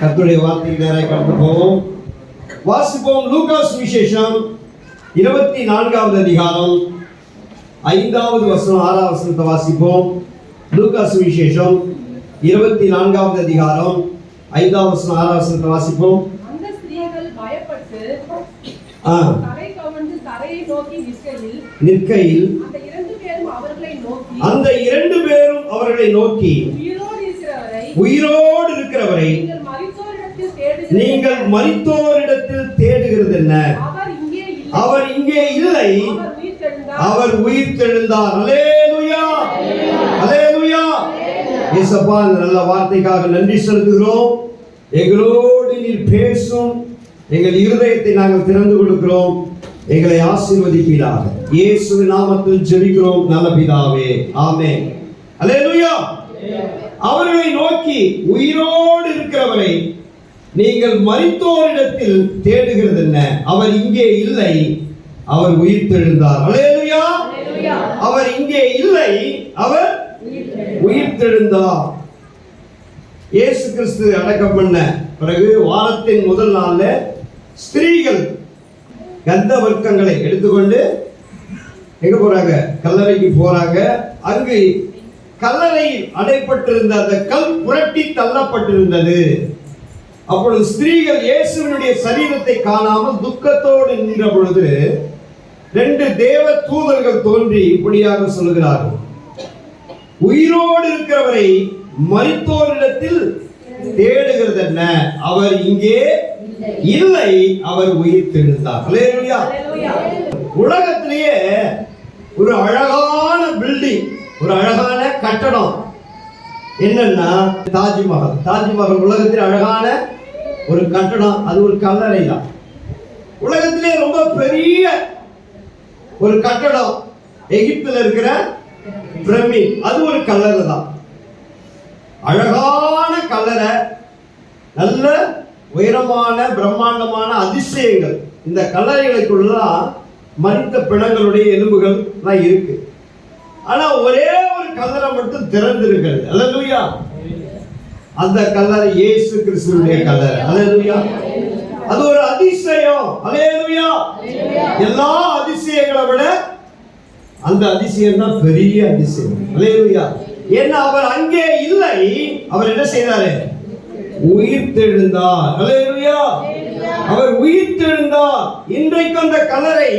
கர்த்தருடைய வார்த்தைக்கு நேராக கடந்து போவோம். வாசிப்போம். லூக்கா சுவிசேஷம் 24வது அதிகாரம் 5வது வசனம் 6வது வசனத்தை வாசிப்போம். லூக்கா சுவிசேஷம் 24வது அதிகாரம் 5வது வசனம் 6வது வசனத்தை வாசிப்போம். அந்த ஸ்திரீகள் பயப்பட்டு தரை கவிழ்ந்து தரையை நோக்கி நிற்கையில் அந்த இரண்டு பேரும் அவர்களை நோக்கி உயிரோடு இருக்கிறவரை நீங்கள் மரித்தோரிடத்தில் தேடுகிறது என்ன? அவர் இங்கே இல்லை, அவர் உயிர்த்தெழுந்தார். அல்லேலூயா, அல்லேலூயா. இயேசுப்பா, இந்த நல்ல வார்த்தைக்காக நன்றி செலுத்துகிறோம். எங்களோடு நீர் பேசும். எங்கள் இருதயத்தை நாங்கள் திறந்து கொடுக்கிறோம். எங்களை ஆசீர்வதிப்பீராக. இயேசுவின் நாமத்தில் ஜெபிக்கிறோம் நல்ல பிதாவே, ஆமென். அல்லேலூயா. அவர்களை நோக்கி உயிரோடு இருக்கிறவரை நீங்கள் மரித்தோரிடத்தில் தேடுகிறது என்ன? அவர் இங்கே இல்லை, அவர் உயிர்த்தெழுந்தார். அல்லேலூயா. அவர் இங்கே இல்லை, அவர் உயிர்த்தெழுந்தார். இயேசு கிறிஸ்து அடக்கம் பண்ண பிறகு வாரத்தின் முதல் நாள்ல ஸ்திரீகள் கந்த வர்க்கங்களை எடுத்துக்கொண்டு எங்க போறாங்க? கல்லறைக்கு போறாங்க. அங்கு கல்லறையில் அடைப்பட்டிருந்த அந்த கல் புரட்டி தள்ளப்பட்டிருந்தது. அப்பொழுது ஸ்திரீகள் இயேசுவினுடைய சரீரத்தை காணாமல் துக்கத்தோடு நின்ற பொழுது 2 தேவ தூதர்கள் தோன்றி இப்படியாக சொல்லுகிறார்கள், உயிரோடு இருக்கிறவரை மரித்தோரிடத்தில் தேடுகிறது என்ன? அவர் இங்கே இல்லை, அவர் உயிர்த்தெழுந்தார். அல்லேலூயா. உலகத்திலேயே ஒரு அழகான பில்டிங், ஒரு அழகான கட்டடம் என்னன்னா தாஜ்மஹல். தாஜ்மஹல் உலகத்தில் அழகான ஒரு கட்டடம். அது ஒரு கல்லறை தான். உலகத்திலே ரொம்ப பெரிய ஒரு கட்டடம் எகிப்தில் இருக்கிற பிரமிட், அது ஒரு கல்லறை தான். அழகான கல்லறை, நல்ல உயரமான பிரம்மாண்டமான அதிசயங்கள். இந்த கல்லறைகளுக்குள்ளதான் மரித்த பிணங்களுடைய எலும்புகள் தான் இருக்கு. ஆனா ஒரே ஒரு கல்லறை மட்டும் திறந்திருக்கிறது. அல்லேலூயா. அந்த கல்லறை இயேசு கிறிஸ்துவினுடைய கல்லறை. அல்லேலூயா. அது ஒரு அதிசயம். அல்லேலூயா. எல்லா அதிசயங்களை விட அந்த அதிசயம் தான் பெரிய அதிசயம். அல்லேலூயா. ஏன்னா அவர் அங்கே இல்லை, அவர் என்ன செய்தாரு? உயிர்த்தெழுந்தார். அல்லேலூயா. அவர் உயிர்த்தெழுந்தார். இன்றைக்கு அந்த கல்லறை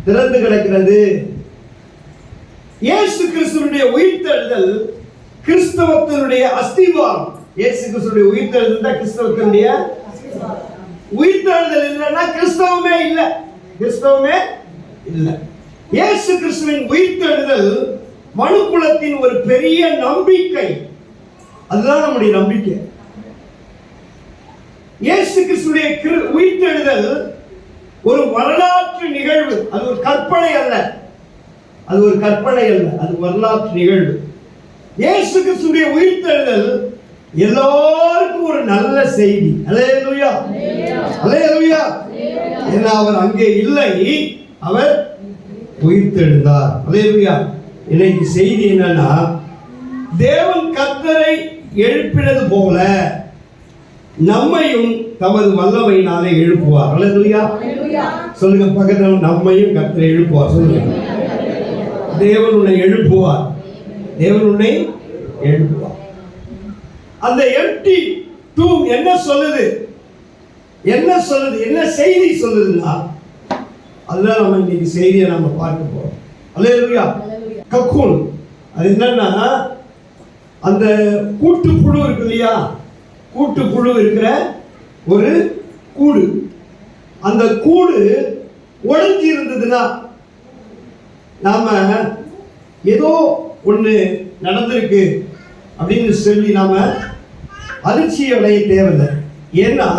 திறந்து கிடக்கிறது. இயேசு கிறிஸ்துவினுடைய உயிர்த்தெழுதல் கிறிஸ்தவத்தினுடைய அஸ்திவாரம். இயேசு கிறிஸ்துவினுடைய உயிர்த்தெழுதல் தான் கிறிஸ்தவத்தினுடைய உயிர்த்தெழுதல். இல்லைன்னா கிறிஸ்தவமே இல்லை, கிறிஸ்தவமே இல்லை. இயேசு கிறிஸ்துவின் உயிர்த்தெழுதல் மனுக்குலத்தின் ஒரு பெரிய நம்பிக்கை. அதுதான் நம்முடைய நம்பிக்கை. இயேசு கிறிஸ்துவின் உயிர்த்தெழுதல் ஒரு வரலாற்று நிகழ்வு. அது ஒரு கற்பனை அல்ல, அது ஒரு கற்பனை அல்ல, அது வரலாற்று நிகழ்வு. இயேசு கிறிஸ்துவின் உயிர்த்தெழுதல் எல்லாருக்கும் ஒரு நல்ல செய்தி. அல்லேலூயா, அல்லேலூயா. ஏன்னா அவர் அங்கே இல்லை, அவர் உயிர்த்தெழுந்தார். அல்லேலூயா. இன்னைக்கு செய்தி என்னன்னா, தேவன் கர்த்தரை எழுப்பினது போல நம்மையும் தமது வல்லமையினாலே எழுப்புவார். அல்லேலூயா. சொல்லுங்க பக்கத்துல, நம்மையும் கர்த்தரை எழுப்புவார். சொல்லுங்க, தேவன் உன்னை எழுப்புவார், தேவன் உன்னை எழுப்புவார். அந்த எம்டி டூம் என்ன சொல்லுது? என்ன சொல்லுது? என்ன செய்தி சொல்லுதுன்னா, அதுதான் நம்ம இன்னைக்கு செய்தியை நம்ம பார்க்க போறோம். அல்லேலூயா. கக்கூன், அது என்னன்னா அந்த கூட்டுப்புழு இருக்கு இல்லையா? கூட்டுப்புழு இருக்கிற ஒரு கூடு. அந்த கூடு உடைஞ்சி இருந்ததுன்னா நாம ஏதோ ஒன்று நடந்திருக்கு அப்படின்னு சொல்லி நாம அதிர்ச்சி அடைய தேவையில்லை. ஏன்னா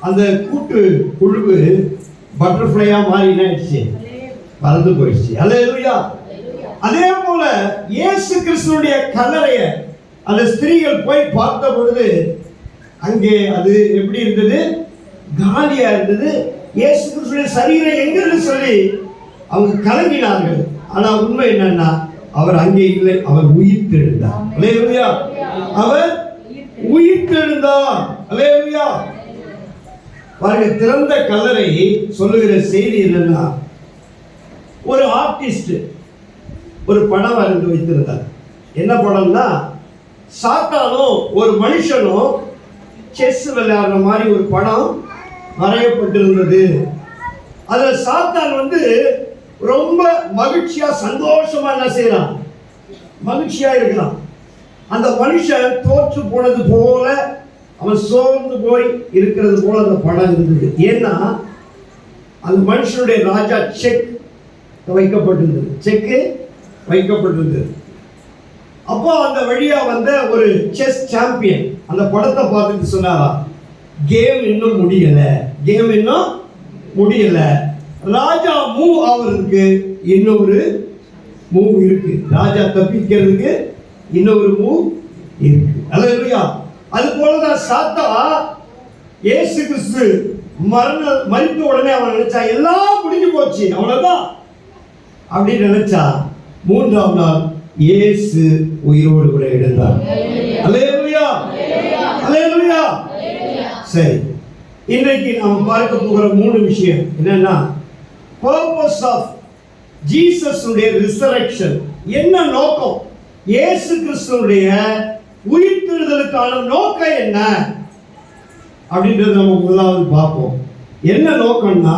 அந்த கூட்டு புழு பட்டர்ஃப்ளையா மாறி என்னாயிடுச்சு? பறந்து போயிடுச்சு. அல்லேலூயா. அதே போல இயேசு கிறிஸ்துவினுடைய கல்லறைய அந்த ஸ்திரீகள் போய் பார்த்த பொழுது அங்கே அது எப்படி இருந்தது? காலியா இருந்தது. இயேசு கிறிஸ்துவின் சரீரம் எங்கன்னு சொல்லி அவங்க கலங்கினார்கள். ஆனா உண்மை என்னன்னா, அவர் அங்கே இல்லை, அவர் உயிர்த்தெழுந்தார். அல்லேலூயா. அவர் உயிர்த்தெழுந்தார். அல்லேலூயா. பாருங்க, திறந்த கல்லறை சொல்லுகிற செய்தி என்னன்னா, ஒரு ஆர்டிஸ்ட் ஒரு படம் வரைந்து வைத்திருந்தார். என்ன படம்னா, சாத்தானும் ஒரு மனுஷனும் செஸ் விளையாடுற மாதிரி ஒரு படம் வரையப்பட்டிருந்தது. அதுல சாத்தான் ரொம்ப மகிழ்ச்சியா சந்தோஷமா என்ன செய்யறான், மகிழ்ச்சியா இருக்கலாம். அந்த மனுஷன் தோற்று போனது போல, அவன் சோர்ந்து போய் இருக்கிறது போல அந்த படம் இருந்தது. ஏன்னா அந்த மனுஷனுடைய ராஜா செக் வைக்கப்பட்டிருந்தது, செக்கு வைக்கப்பட்டிருந்தது. அப்போ அந்த வழியா வந்த ஒரு செஸ் சாம்பியன் அந்த படத்தை பார்த்துட்டு சொன்னாரா, கேம் இன்னும் முடியல, கேம் இன்னும் முடியல, ராஜா மூவ் ஆகிறதுக்கு இன்னொரு மூவ் இருக்கு, ராஜா தப்பிக்கிறதுக்கு இன்னொரு மூவ் இருக்கு. அல்லேலூயா. அது போலதான் சாத்தா இயேசு கிறிஸ்து மரித்த உடனே அவன் நினைச்சா எல்லாம் முடிஞ்சு போச்சு, அவ்வளவுதான் அப்படின்னு நினைச்சா, மூன்றாம் நாள் இயேசு உயிரோடு கூட எழுந்தார். அல்லேலூயா, அல்லேலூயா. சரி, இன்றைக்கு நாம் பார்க்க போகிற 3 விஷயம் என்னன்னா, purpose of Jesus உடைய resurrection. என்ன நோக்கம், இயேசு கிறிஸ்துவுடைய உயிர்த்தெழுதலுக்கான நோக்கம் என்ன அப்படின்றத நம்ம முதலாவது பார்ப்போம். என்ன நோக்கம்னா,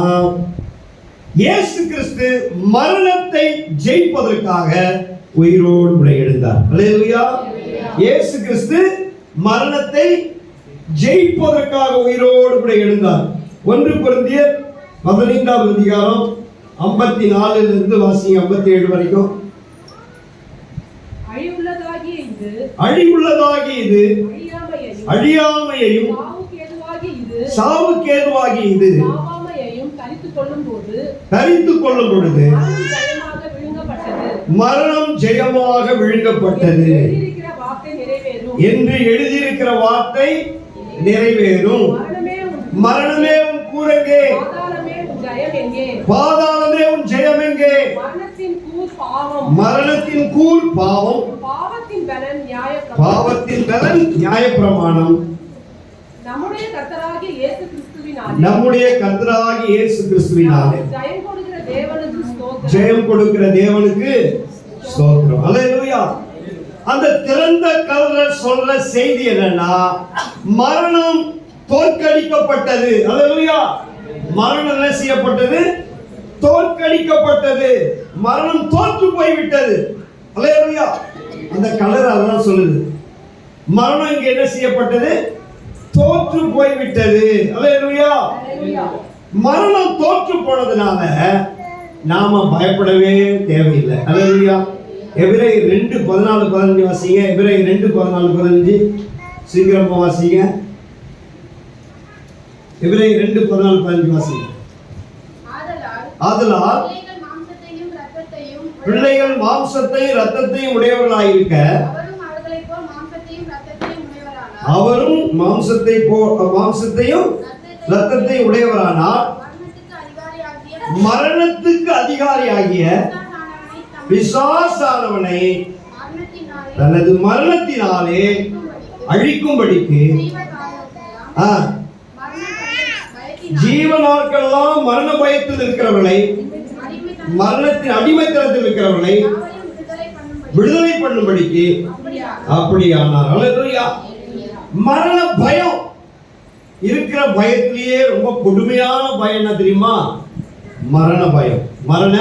இயேசு கிறிஸ்து மரணத்தை ஜெயிப்பதற்காக உயிரோடு கூட எழுந்தார். அல்லேலூயா. இயேசு கிறிஸ்து மரணத்தை ஜெயிப்பதற்காக உயிரோடு கூட எழுந்தார். 1 கொரிந்தியர் 15வது அதிகாரம் 54 இருந்து வாசிங்க 57 வரைக்கும். அழிவுள்ளதாகி இது அழியாமையையும் சாவுக்கேதுவாகி இது தரித்துக் கொள்ளும் பொழுது மரணம் ஜெயமாக விழுங்கப்பட்டது என்று எழுதியிருக்கிற வார்த்தை நிறைவேறும். மரணமே உன் கூரெங்கே, பாதாளமே உன் ஜெயம் எங்கே? மரணத்தின் கூர் பாவம், பாவத்தின் பலன் நியாயப்பிரமாணம். நம்முடைய கர்த்தராகிய இயேசு கிறிஸ்துவினாலே ஜெயம் கொடுக்கிற தேவனுக்கு ஸ்தோத்திரம். அல்லேலூயா. அந்த திறந்த கல்லறை சொல்ற செய்தி என்னன்னா, மரணம் தோற்கடிக்கப்பட்டது. அல்லேலூயா. மரணம் என்ன செய்யப்பட்டது? தோற்கடிக்கப்பட்டது. மரணம் தோற்று போய்விட்டது. அல்லேலூயா. அந்த கல்லறை அதான் சொல்லுது, மரணம் இங்க என்ன செய்யப்பட்டது? தோற்று போய்விட்டது. அல்லேலூயா. மரணம் தோற்று போனதுனால நாம பயப்படவே தேவையில்லை. அல்லேலூயா. எபிரேயர் 2:14-15 வாசிங்க. எபிரேயர் 2:14-15 சீக்கிரமா வாசிங்க. எபிரேயர் 2:14-15 வாசிங்க. ஆதலால் பிள்ளைகள் மாம்சத்தையும் இரத்தத்தையும் உடையவர்களாயிருக்க, அவரும் மாம்சத்தையும் இரத்தத்தையும் உடையவரானார், மரணத்துக்கு அதிகாரியாகிய பிசாசானவனை தனது மரணத்தினாலே அழிக்கும்படிக்கு ஜீவனாட்களெல்லாம் மரண பயத்தில் இருக்கிறவர்களை, மரணத்தின் அடிமைத்தனத்தில் இருக்கிறவர்களை விடுதலை பண்ணும்படிக்கு அப்படியானார். அல்லேலூயா. மரண பயம் இருக்கிற பயத்திலேயே ரொம்ப கொடுமையான பயம் என்ன தெரியுமா? மரண பயம். மரண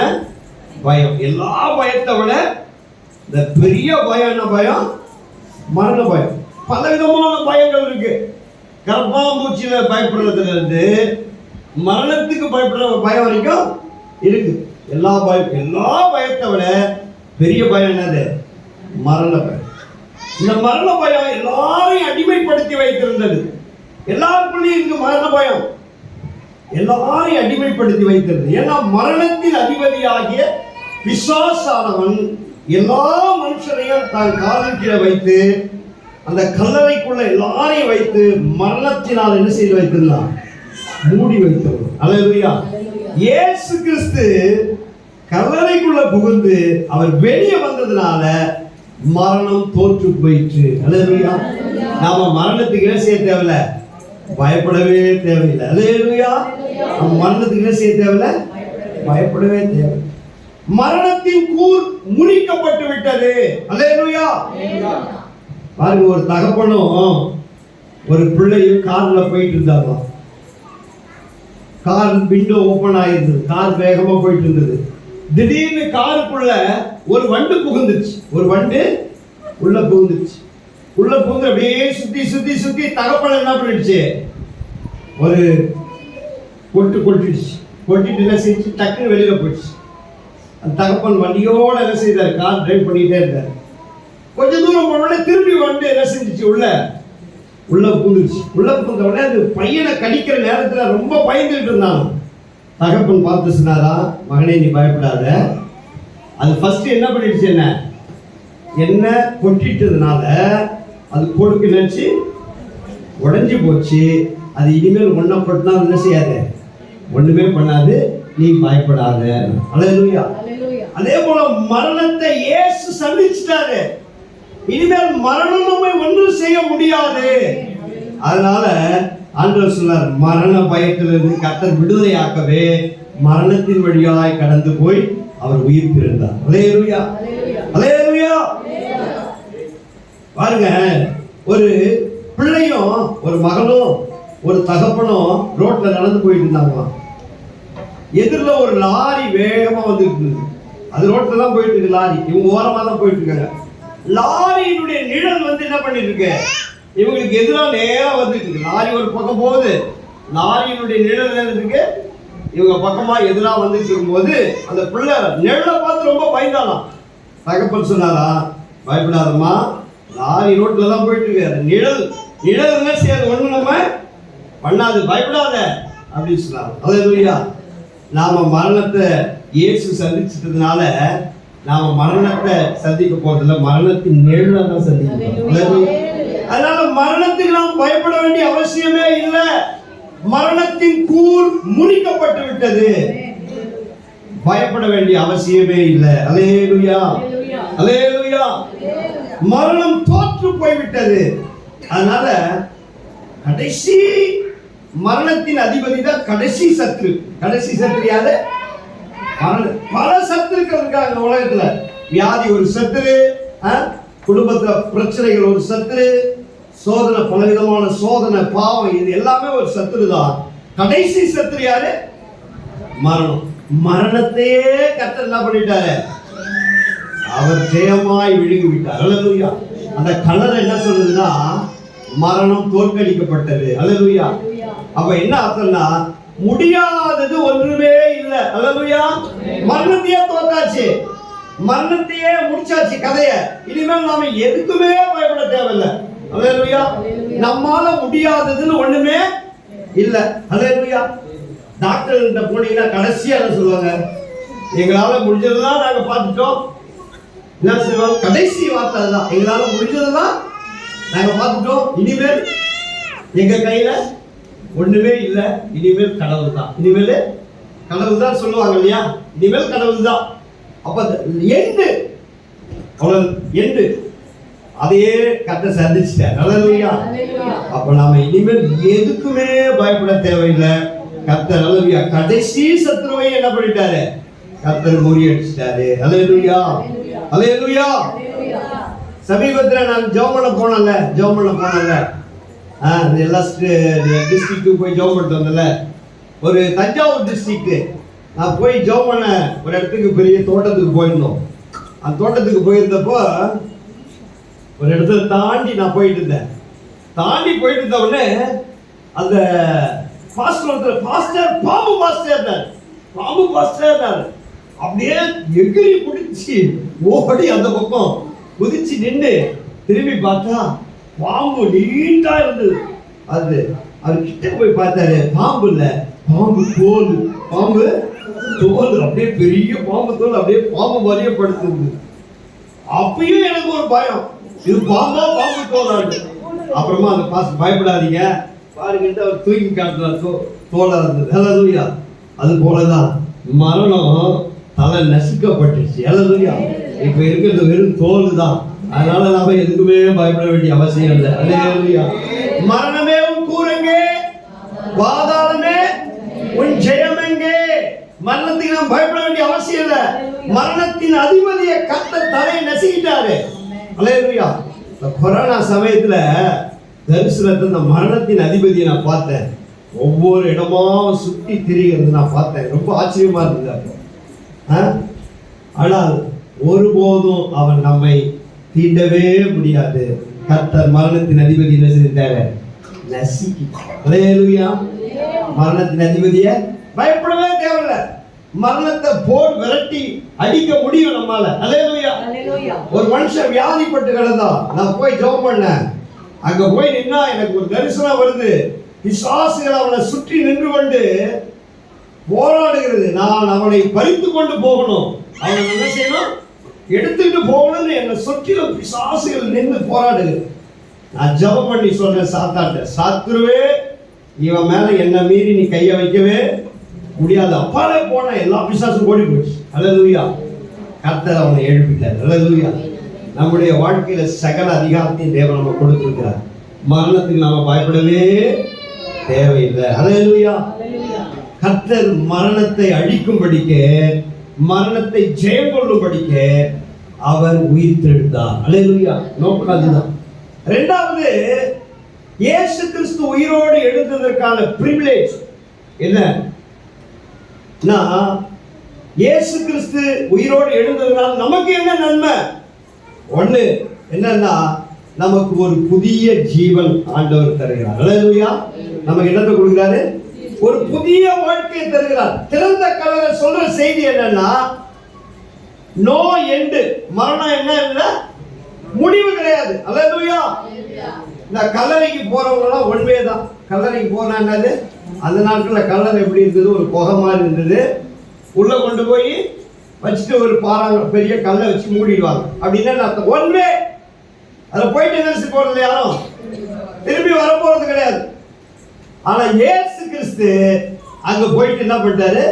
பயம் எல்லா பயத்தை விட இந்த பெரிய பயம் என்ன பயம்? மரண பயம். பல விதமான பயங்கள் இருக்கு. கர்ப்பாம்பூச்சியில பயப்படுறதுல இருந்து மரணத்துக்கு பயப்படுற பயம் வரைக்கும் இருக்கு. எல்லா பயத்தை விட பெரிய பயம் என்னது? மரண பயம். இந்த மரண பயம் எல்லாரையும் அடிமைப்படுத்தி வைத்திருந்தது. எல்லாருக்குள்ளேயும் இருக்கு மரண பயம், எல்லாரையும் அடிமைப்படுத்தி வைத்திருந்தது. ஏன்னா மரணத்தின் அதிபதியாகிய பிசாசானவன் எல்லா மனுஷரையும் தான் காலின் கீழே வைத்து அந்த கல்லறைக்குள்ள எல்லாரையும் வைத்து மரணத்தினால் என்ன செய்து வைத்திருந்தான்? மூடி வைத்தவர். அல்லேலூயா. இயேசு கிறிஸ்து கல்லறைக்குள்ள புகுந்து அவர் வெளியே வந்ததுனால மரணம் தோற்று போயிற்று. அல்லேலூயா. நாம மரணத்துக்கு என்ன செய்ய தேவையில்ல? பயப்படவே தேவையில்லை. அல்லேலூயா. நம்ம மரணத்துக்கு என்ன செய்ய தேவையில்லை? பயப்படவே தேவை. மரணத்தின் கூர் முறிக்கப்பட்டு விட்டது. அல்லேலூயா. பாருங்க, ஒரு தகப்பனும் ஒரு பிள்ளையும் கார்ல போயிட்டு இருந்தாங்களாம். கார் விண்டோ ஓபன் ஆயிருந்தது. கார் வேகமா போயிட்டு இருந்தது. திடீர்னு காருக்குள்ள ஒரு வண்டு புகுந்துச்சு. ஒரு வண்டு உள்ள புகுந்துச்சு. உள்ள புகுந்து அப்படியே சுத்தி சுத்தி சுத்தி தகப்பன என்ன பண்ணிடுச்சு? ஒரு கொட்டிடுச்சு. கொட்டிட்டு என்ன செஞ்சு டக்குன்னு வெளியில போயிடுச்சு. அந்த தகப்பன் வண்டியோட என்ன செய்தார்? கார் டிரைவ் பண்ணிட்டே இருந்தார். கொஞ்ச தூரம் போனோடனே திரும்பி வந்து என்ன செஞ்சிச்சு? உள்ள புகுந்துச்சு. உள்ள புகுந்த உடனே அது பையனை கடிக்கிற நேரத்துல ரொம்ப பயந்துட்டு இருந்தான். தகப்பன் பார்த்து சொன்னாரா, மகனே நீ பயப்படாத. அது ஃபர்ஸ்ட் என்ன பண்ணிடுச்சு? என்ன கொட்டிட்டதுனால அது கொடுக்கு நினைச்சு உடைஞ்சு போச்சு. அது இனிமேல் ஒன்னப்பட்டுனா என்ன செய்யாது? ஒண்ணுமே பண்ணாது. நீ பயப்படாத. அல்லேலூயா. அதே போல மரணத்தை இயேசு சந்திச்சிட்டாரு. இனிமேல் மரணம் நம்மை ஒன்றும் செய்ய முடியாது. அதனால ஆண்டவர் சொன்னார், மரண பயத்திலிருந்து கர்த்தர் விடுதலையாக்கவே மரணத்தின் வழியாய் கடந்து போய் அவர் உயிர் பிறந்தார். அல்லேலூயா. அல்லேலூயா. பாருங்க, ஒரு பிள்ளையும் ஒரு மகனும் ஒரு தகப்பனும் ரோட்ல நடந்து போயிட்டு இருந்தாங்களாம். எதிரில் ஒரு லாரி வேகமா வந்துட்டு இருந்தது. அது ரோட்ல தான் போயிட்டு இருக்கு லாரி. இவங்க ஓரமா தான் போயிட்டு இருக்காங்க. லாரியினுடைய நிழல் வந்து என்ன பண்ணிட்டு இருக்கு? இவங்களுக்கு எதிராக நேரா வந்துட்டு இருக்கு. லாரி ஒரு பக்கம் போகுது. லாரியினுடைய நிழல் இருக்கு. இவங்க பக்கமா எதிராக வந்துட்டு இருக்கும்போது அந்த பிள்ளை நிழலை பார்த்து ரொம்ப பயந்தாலாம். தகப்பன் சொன்னாரா, பயப்படாதம்மா, லாரி ரோட்ல தான் போயிட்டு இருக்கு. நிழல் என்ன செய்யாது? ஒண்ணு நம்ம பண்ணாது, பயப்படாத அப்படின்னு சொன்னார். அல்லேலூயா. நாம மரணத்தை இயேசு சந்திச்சதுனால நாம மரணத்தை சந்திக்க போறதில்ல, மரணத்தின் நிழலை தான் சந்திக்கிறோம். அதனால மரணத்துக்கு நாம் பயப்பட வேண்டிய அவசியமே இல்லை. மரணத்தின் கூர் முறிக்கப்பட்டு விட்டது. பயப்பட வேண்டிய அவசியமே இல்லை. அல்லேலூயா. அல்லேலூயா. மரணம் தோற்று போய்விட்டது. அதனால கடைசி மரணத்தின் அதிபதி தான் கடைசி சத்ரு. கடைசி சத்ரு யாரு? பல சத்துருக்கள் இருக்காங்க உலகத்துல. வியாதி ஒரு சத்துரு, குடும்பத்துல பிரச்சனைகள் ஒரு சத்துரு, சோதனை, பலவிதமான சோதனை, பாவம், இது எல்லாமே ஒரு சத்துரு தான். கடைசி சத்துரு யாரு? மரணம். மரணத்தையே கர்த்தர் என்ன பண்ணிட்டாரு? அவர் ஜெயமாய் விழுங்கி விட்டார். அல்லேலூயா. அந்த கலர் என்ன சொல்லுதுன்னா, மரணம் தோற்கடிக்கப்பட்டது. அல்லேலூயா. அப்ப என்ன அர்த்தம்னா, முடியாதது ஒன்றுமே இல்லை. அல்லேலூயா. மரணத்தையே தோற்றாச்சு, மரணத்தையே முடிச்சாச்சு கதைய. இனிமேல் நாம எதுக்குமே பயப்பட தேவையில்லை. அல்லேலூயா. நம்மால முடியாததுன்னு ஒண்ணுமே இல்லை. அல்லேலூயா. டாக்டர் கிட்ட போனீங்கன்னா கடைசியா என்ன சொல்லுவாங்க? எங்களால முடிஞ்சதுதான் நாங்க பார்த்துட்டோம். என்ன சொல்லுவாங்க? கடைசி வார்த்தை தான், எங்களால முடிஞ்சதுதான் நாங்க பார்த்துட்டோம். இனிமேல் எங்க கையில ஒண்ணுமே இல்லை. இனிமேல் கடவுள் தான். இனிமேல் கடவுள் தான் சொல்லுவாங்க இல்லையா? இனிமேல் கடவுள் தான். அப்ப எண்டு அவ்வளவு எண்டு அதையே கட்ட சந்திச்சிட்டார். அல்லேலூயா. அப்ப நாம இனிமேல் எதுக்குமே பயப்பட தேவையில்லை. கர்த்தர் அல்லேலூயா கடைசி சத்துருவை என்ன பண்ணிட்டாரு? கர்த்தர் முறியடிச்சிட்டாரு. அல்லேலூயா. அல்லேலூயா. சமீபத்தில் நான் ஜெபம் பண்ண போனேன்ல, எல்லா டிஸ்ட்ரிக்ட்டுக்கு போய் ஜெபம் பண்ணிட்டு வந்தேன்ல. ஒரு தஞ்சாவூர் டிஸ்ட்ரிக்ட் நான் போய் ஜெபம் பண்ண ஒரு இடத்துக்கு, பெரிய தோட்டத்துக்கு போயிருந்தோம். அந்த தோட்டத்துக்கு போயிருந்தப்போ ஒரு இடத்துல தாண்டி நான் போயிட்டு இருந்தேன். தாண்டி போயிட்டு இருந்த உடனே அந்த பாஸ்டர் பாம்பு பாஸ்டர் அப்படியே எகிரி பிடிச்சி ஓடி அந்த பக்கம் குதிச்சு நின்று திரும்பி பார்த்தா பாம்பு நீட்டா இருந்தது. அது கிட்ட போய் பார்த்தாரு, பாம்பு இல்ல, பாம்பு தோல் அப்படியே பெரிய பாம்பு தோல் அப்படியே பாம்பு மாதிரியே படுத்துருது. அப்பயும் எனக்கு ஒரு பயம், இது பாம்பு தோலாண்டு. அப்புறமா அந்த பாஸ் பயப்படாதீங்க பாருங்க, அவர் தூக்கி காட்டுறாரு, தோலா இருந்தது. அல்லேலூயா. அது போலதான் மரணம் தலை நசுக்கப்பட்டுச்சு. அல்லேலூயா. இப்ப இருக்கிறது வெறும் தோல் தான். அதனால நாம எதுக்குமே பயப்பட வேண்டிய அவசியம் இல்லை. அல்லேலூயா. மரணமே உன் கூறுங்கே, பாதாளமே உன் ஜெயம் எங்கே? மரணத்துக்கு நாம் பயப்பட வேண்டிய அவசியம் இல்லை. மரணத்தின் அதிபதியை கர்த்தர் தலையை நசுக்கிட்டாரு. அல்லேலூயா. கொரோனா சமயத்துல தரிசனத்தை இந்த மரணத்தின் அதிபதியை நான் பார்த்தேன். ஒவ்வொரு இடமா சுற்றி திரிகிறது நான் பார்த்தேன். ரொம்ப ஆச்சரியமா இருந்தது. ஆனால் ஒருபோதும் அவன் நம்மை தீண்டவே முடியாது. கர்த்தர் மரணத்தின் அதிபதி என்ன செஞ்சாரு? நசுக்கி. அல்லேலூயா. மரணத்தின் அதிபதியை பயப்படவே தேவையில்லை. மரணத்தை போர் விரட்டி அடிக்க முடியும் நம்மால. அல்லேலூயா. ஒரு மனுஷன் வியாதிப்பட்டு கிடந்தா நான் போய் ஜெபம் பண்ணேன். அங்க போய் நின்னா எனக்கு ஒரு தரிசனம் வருது. பிசாசுகள் அவனை சுற்றி நின்று கொண்டு போராடுகிறது. நான் அவனை பறித்து கொண்டு போகணும். அவனை என்ன செய்யணும்? எடுத்துட்டு போகணும்னு என்னை சுற்றிலும் பிசாசுகள் நின்று போராடுது. நான் ஜெபம் பண்ணி சொல்றேன் சாத்தாட்ட, சாத்துருவே இவன் மேல என்ன மீறி நீ கைய வைக்கவே முடியாது. அப்பாலே போன எல்லா பிசாசும் ஓடி போச்சு. அல்லேலூயா. கர்த்தர் அவனை எழுப்பிட்டார். அல்லேலூயா. நம்முடைய வாழ்க்கையில சகல அதிகாரத்தையும் தேவன் நம்ம கொடுத்திருக்கிறார். மரணத்துக்கு நாம பயப்படவே தேவையில்லை. அல்லேலூயா. கர்த்தர் மரணத்தை அழிக்கும்படிக்க, மரணத்தை ஜெயம் கொள்ளும்படிக்க அவர் உயிர்த்தெழுந்தார். அல்லேலூயா. நோக்கம் அதுதான். இரண்டாவது, இயேசு கிறிஸ்து உயிரோடு எழுந்ததற்கான பிரிவிலேஜ் என்ன? இயேசு கிறிஸ்து உயிரோடு எழுந்ததுனால நமக்கு என்ன நன்மை? ஒண்ணு என்னன்னா, நமக்கு ஒரு புதிய ஜீவன் ஆண்டவர் தருகிறார். அல்லேலூயா. நமக்கு என்னத்தை கொடுக்கிறாரு? ஒரு புதிய வாழ்க்கையை தருகிறார். திறந்த கல்லறை சொல்ற செய்தி என்னன்னா, நோ எண்டு. மரணம் என்ன இல்லை, முடிவு கிடையாது. அல்லேலூயா. இந்த கல்லறைக்கு போறவங்க எல்லாம் ஒன்றே தான். கல்லறைக்கு போனா என்னது? அந்த நாட்கள்ல கல்லறை எப்படி இருந்தது? ஒரு புகை மாதிரி இருந்தது. உள்ள கொண்டு போய் வச்சுட்டு ஒரு பாறாங்க பெரிய கல்லை வச்சு மூடிடுவாங்க. அப்படின்னா ஒன்றே. அதில் போயிட்டு என்ன போறது? யாரும் திரும்பி வர போறது கிடையாது. ஆனா இயேசு கிறிஸ்து அங்க போயிட்டு என்ன பண்ணிட்டாரு?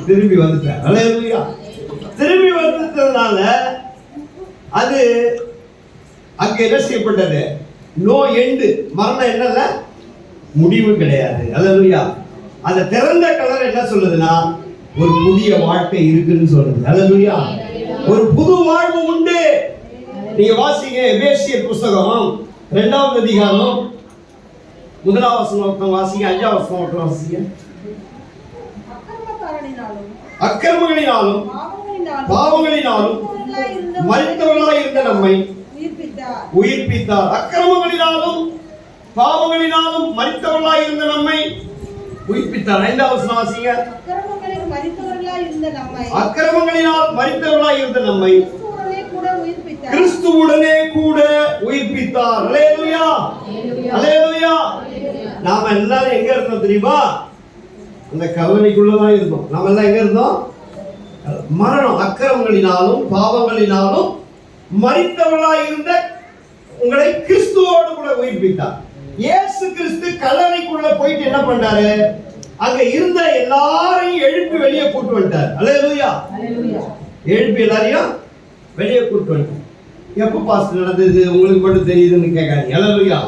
திரும்பி வந்துட்டார். அல்லேலூயா. திரும்பி வந்ததுனால அது அங்க என்ன செய்யப்பட்டது? நோ எண்டு. மரணம் என்னல்ல, முடிவு கிடையாது. அல்லேலூயா. அந்த திறந்த கல்லறை என்ன சொல்லுதுன்னா, ஒரு புதிய வாழ்க்கை இருக்குன்னு சொல்லுது. அல்லேலூயா. ஒரு புது வாழ்வு உண்டு. நீங்க வாசிங்க எபேசியர் புஸ்தகம் 2வது அதிகாரம் 1வது வசனம் வாசிங்க, 5வது வசனம் வாசிங்க. அக்கிரமங்களினாலும் பாவங்களினாலும் மரித்தவர்களாய் இருந்த நம்மை உயிர்ப்பித்தார். அக்கிரமங்களினாலும் பாவங்களினாலும் மரித்தவர்களாய் இருந்த நம்மை உயிர்ப்பித்தார். 5வது வசனம் வாசிங்க. அக்கிரமங்களினால் மரித்தவர்களாய் இருந்த நம்மை கிறிஸ்துவுடனே கூட உயிர்ப்பித்தார். அல்லேலூயா. அல்லேலூயா. நாம எல்லாரும் எங்க இருந்தோம் தெரியுமா? அந்த கல்லறைக்குள்ளதான் இருந்தோம். நாம எல்லாம் எங்க இருந்தோம்? மரணம், அக்கிரமங்களினாலும் பாவங்களினாலும் மரித்தவர்களாய் இருந்த உங்களை கிறிஸ்துவோடு கூட உயிர்ப்பித்தார். இயேசு கிறிஸ்து கல்லறைக்குள்ள போயிட்டு என்ன பண்ணாரு? அங்க இருந்த எல்லாரையும் எழுப்பி வெளியே கூட்டு வந்துட்டார். அல்லேலூயா. எழுப்பி எல்லாரையும் வெளியே கூட்டு வந்துட்டார். எப்ப பாஸ்டர் நடந்தது? உங்களுக்கு மட்டும் தெரியுதுன்னு கேட்காதீங்க. அல்லேலூயா.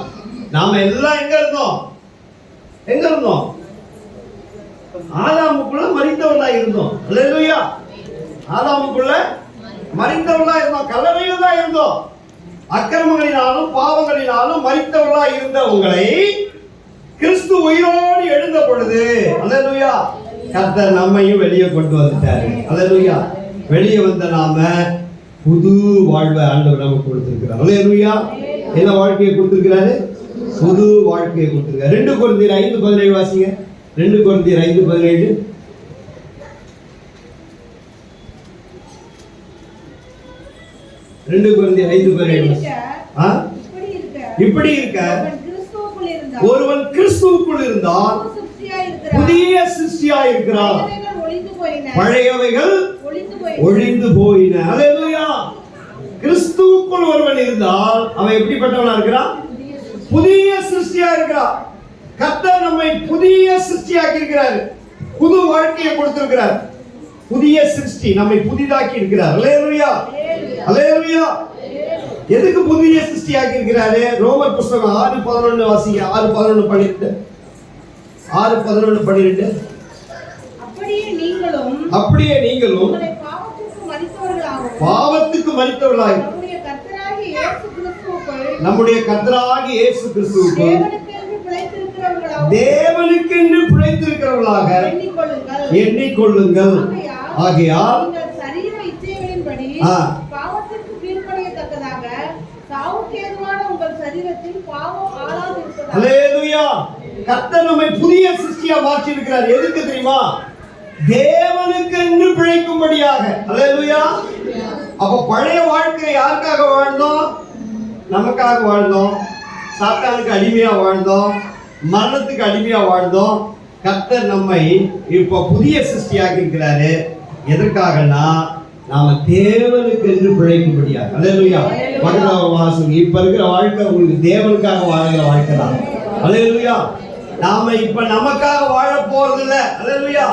நாம எல்லாம் எங்க இருந்தோம்? எங்க இருந்தோம்? ஆதாமுக்குள்ள மரித்தவர்களா இருந்தோம். அல்லேலூயா. ஆதாமுக்குள்ள மரித்தவர்களா இருந்தோம். கல்லறையில தான் இருந்தோம். அக்கிரமங்களினாலும் பாவங்களினாலும் மரித்தவர்களா இருந்த உங்களை கிறிஸ்து உயிரோடு எழுந்த பொழுது, அல்லேலூயா, கர்த்தர் நம்மையும் வெளியே கொண்டு வந்துட்டாரு. அல்லேலூயா. வெளியே வந்த நாம புது வாழ்வை ஆண்டவர் நமக்கு கொடுத்திருக்கிறார். அல்லேலூயா. என்ன வாழ்க்கையை கொடுத்திருக்கிறாரு? புது வாழ்க்கையை கொடுத்திருக்காரு. 2 கொரிந்தியர் 5:17 வாசிங்க. 2 கொரிந்தியர் 5:17. 2 கொரிந்தியர் 5:17. இப்படி இருக்க ஒருவன் கிறிஸ்துவுக்குள் இருந்தால் புதிய சிருஷ்டியாய் இருக்கிறான். பழையவைகள் ஒழிந்து போயின. அல்லேலூயா. கிறிஸ்துவுக்குள் ஒருவன் இருந்தால் அவன் எப்படிப்பட்டவனா இருக்கிறான்? புதிய சிருஷ்டியா இருக்கிறான். கர்த்தர் நம்மை புதிய சிருஷ்டியாக்கி இருக்கிறார். புது வாழ்க்கையை கொடுத்திருக்கிறார். புதிய சிருஷ்டி நம்மை புதிதாக்கி இருக்கிறார். அல்லேலூயா. அல்லேலூயா. எதுக்கு புதிய சிருஷ்டியாக்கி இருக்கிறாரு? ரோமர் புஸ்தகம் 6:11 வாசிங்க. 6:11 12. அப்படியே நீங்களும் பாவத்துக்கு மரித்தவர்களாய் நம்முடைய கர்த்தராகிய இயேசு கிறிஸ்துவுக்குள் தேவனுக்கென்று பிழைத்திருக்கிறவர்களாக எண்ணிக்கொள்ளுங்கள். ஆகையால் அல்லேலூயா. கர்த்தர் நம்மை புதிய சிருஷ்டியா மாற்றி இருக்கிறார். எதுக்கு தெரியுமா? தேவனுக்கு என்று பிழைக்கும்படியாக. அல்லேலூயா. அப்ப பழைய வாழ்க்கை யாருக்காக வாழ்ந்தோம்? நமக்காக வாழ்ந்தோம். சாத்தானுக்கு அடிமையா வாழ்ந்தோம், மரணத்துக்கு அடிமையா வாழ்ந்தோம். கர்த்தர் நம்மை இப்ப புதிய சிருஷ்டியாக்கி இருக்கிறாரு. எதற்காகனா நாம தேவனுக்கு என்று பிழைக்கும்படியாக. அல்லேலூயா. வாசம் இப்ப இருக்கிற வாழ்க்கை உங்களுக்கு தேவனுக்காக வாழ்கிற வாழ்க்கை தான். அல்லேலூயா. நாம இப்ப நமக்காக வாழ போறது இல்ல. அல்லேலூயா.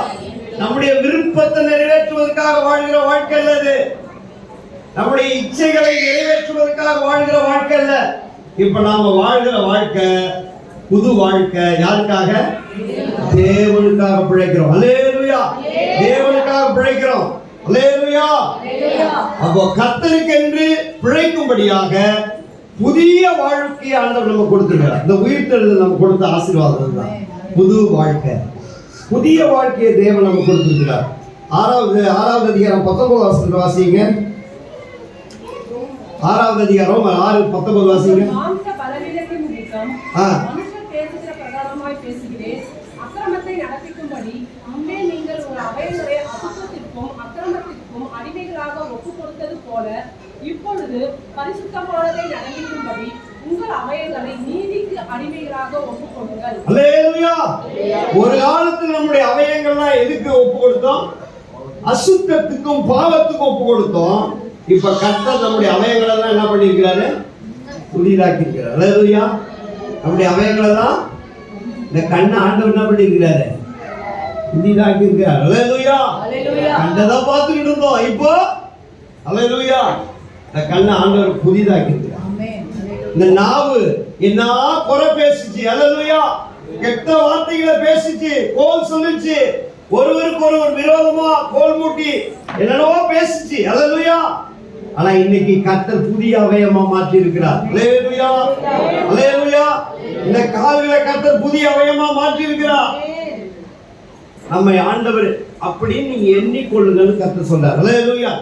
நம்முடைய விருப்பத்தை நிறைவேற்றுவதற்காக வாழ்கிற வாழ்க்கை இல்லது. நம்முடைய இச்சைகளை நிறைவேற்றுவதற்காக வாழ்கிற வாழ்க்கை இல்ல. இப்ப நாம வாழ்கிற வாழ்க்கை புது வாழ்க்கை. யாருக்காக? தேவனுக்காக பிழைக்கிறோம். அல்லேலூயா. தேவனுக்காக பிழைக்கிறோம். அல்லேலூயா. அப்போ கர்த்தருக்கு என்று பிழைக்கும்படியாக புதிய வாழ்க்கையை ஆண்டவர் நமக்கு கொடுத்திருக்கிறார். இந்த உயிர்த்தெழுதல் நமக்கு கொடுத்த ஆசீர்வாதம் தான் புது வாழ்க்கை. புதிய வாழ்க்கையை தேவன் நமக்கு கொடுத்திருக்கிறார். 6வது அதிகாரம் 19 வசனத்தை வாசிங்க. 6வது அதிகாரம் 6:19 வாசிங்க. அக்கிரமத்தை நடப்பிக்கும்படி முன்னே நீங்கள் ஒரு அவயங்களை அசுத்தத்திற்கும் அக்கிரமத்திற்கும் அடிமைகளாக ஒப்புக் கொடுத்தது போல இப்பொழுது பரிசுத்தமானதை நடப்பிக்கும்படி உங்கள் அவயங்களை நீதிக்கு அடிமைகளாக ஒப்புக் கொடுங்கள். அல்லேலூயா. ஒரு காலத்தில் நம்முடைய அவயங்கள்லாம் எதுக்கு ஒப்பு கொடுத்தோம்? அசுத்தத்துக்கும் பாவத்துக்கும் ஒப்பு கொடுத்தோம். இப்ப கர்த்தர் நம்முடைய அவயங்களை எல்லாம் என்ன பண்ணிருக்கிறாரு? புதிதாக்கி இருக்கிறார். அல்லேலூயா. நம்முடைய அவயங்களை எல்லாம் இந்த கண்ணை ஆண்டவர் என்ன பண்ணிருக்கிறாரு? புதிதாக்கி இருக்கிறார். அல்லேலூயா. கண்டதா பார்த்துக்கிட்டு இருந்தோம். இப்போ அல்லேலூயா இந்த கண்ணை ஆண்டவர் புதிதாக்கி இருக்கிறார். இந்த நாவு என்ன குறை பேசிச்சு. அல்லேலூயா. கெட்ட வார்த்தைகளை பேசிச்சு, கோல் சொல்லிச்சு, ஒருவருக்கு ஒருவர் விரோதமா கோல் மூட்டி என்னென்னவோ பேசிச்சு. அல்லேலூயா. ஆனா இன்னைக்கு கர்த்தர் புதிய அவயமா மாற்றி இருக்கிறார். அல்லேலூயா. அல்லேலூயா. இந்த கால்களை கர்த்தர் புதிய அவயமா மாற்றி இருக்கிறார். நம்மை ஆண்டவர் அப்படின்னு நீங்க எண்ணிக்கொள்ளுங்கன்னு கர்த்தர் சொல்றார். அல்லேலூயா.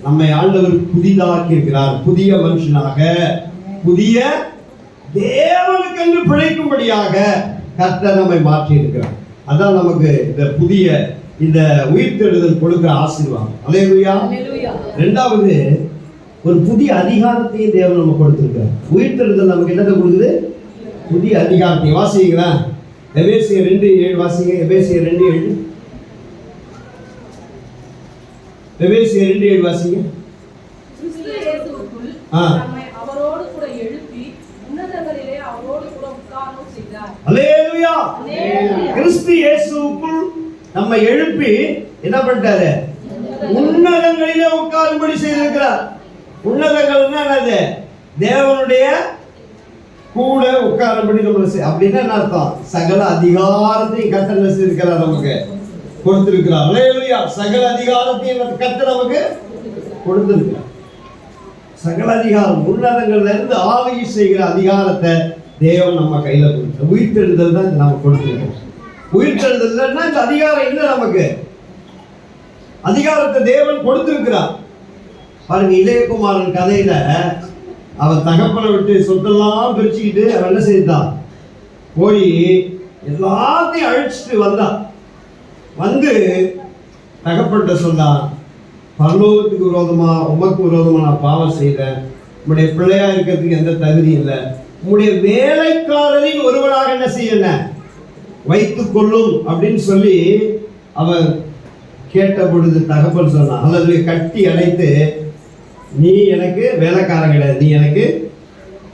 நம்மை ஆண்டவர் புதிதாக்கி இருக்கிறார். புதிய மனுஷனாக, புதிய தேவனுக்கென்று பிழைக்கும்படியாக கர்த்தர் நம்மை மாற்றி இருக்கிறார். அதான் நமக்கு இந்த புதிய இந்த உயிர்த்தெழுதல் கொடுக்கிற ஆசீர்வாதம். அல்லேலூயா. இரண்டாவது, ஒரு புதிய அதிகாரத்தையும் தேவன் நமக்கு கொடுத்திருக்கிறார். உயிர்த்தெழுதல் நமக்கு என்னத்தை கொடுக்குது? புதிய அதிகாரத்தை. வாசிங்களா? எபேசியர் 2:7 வாசிங்க. எபேசியர் 2:7. எபேசியர் 2:7 வாசிங்க. கிறிஸ்து இயேசுவுக்குள் நம்மை அவரோடு கூட எழுப்பி உன்னதங்களிலே அவரோடு கூட உட்காரவும் செய்தார். அல்லேலூயா. கிறிஸ்து இயேசுவுக்குள் நம்மை எழுப்பி என்ன பண்ணிட்டாரு? உன்னதங்களிலே உட்காரும்படி செய்திருக்கிறார். உன்னதங்கள்னா என்னது? தேவனுடைய கூட உட்காரும்படி நம்மளை அப்படின்னா என்ன அர்த்தம்? சகல அதிகாரத்தையும் கர்த்தர் செய்திருக்கிறார், நமக்கு கொடுத்திருக்கிறார். அல்லேலூயா. சகல அதிகாரத்தையும் கர்த்தர் நமக்கு கொடுத்திருக்கிறார். சகல அதிகாரம் உன்னதங்கள்ல இருந்து ஆளுகை செய்கிற அதிகாரத்தை தேவன் நம்ம கையில கொடுத்த உயிர்த்தெழுதல் தான் நமக்கு கொடுத்திருக்கிறோம். உயிர்த்தெழுதல்னா இந்த அதிகாரம் இல்லை, நமக்கு அதிகாரத்தை தேவன் கொடுத்திருக்கிறார். பாருங்க, இளையகுமாரன் கதையில அவன் தகப்பனை விட்டு சொத்தெல்லாம் பிரிச்சுக்கிட்டு அவன் என்ன செய்தான்? போய் எல்லாத்தையும் அழிச்சிட்டு வந்தான். வந்து தகப்பன்கிட்ட சொன்னான், பரலோகத்துக்கு விரோதமா உமக்கு விரோதமா நான் பாவம் செய்தேன். உங்களுடைய பிள்ளையா இருக்கிறதுக்கு எந்த தகுதி இல்லை. உங்களுடைய வேலைக்காரரின் ஒருவனாக என்ன செய்ய வைத்துக் கொள்ளும் அப்படின்னு சொல்லி அவன் கேட்ட பொழுது தகப்பன் சொன்னான், அல்லது கட்டி அணைத்து, நீ எனக்கு வேலைக்காரன் கிடையாது, நீ எனக்கு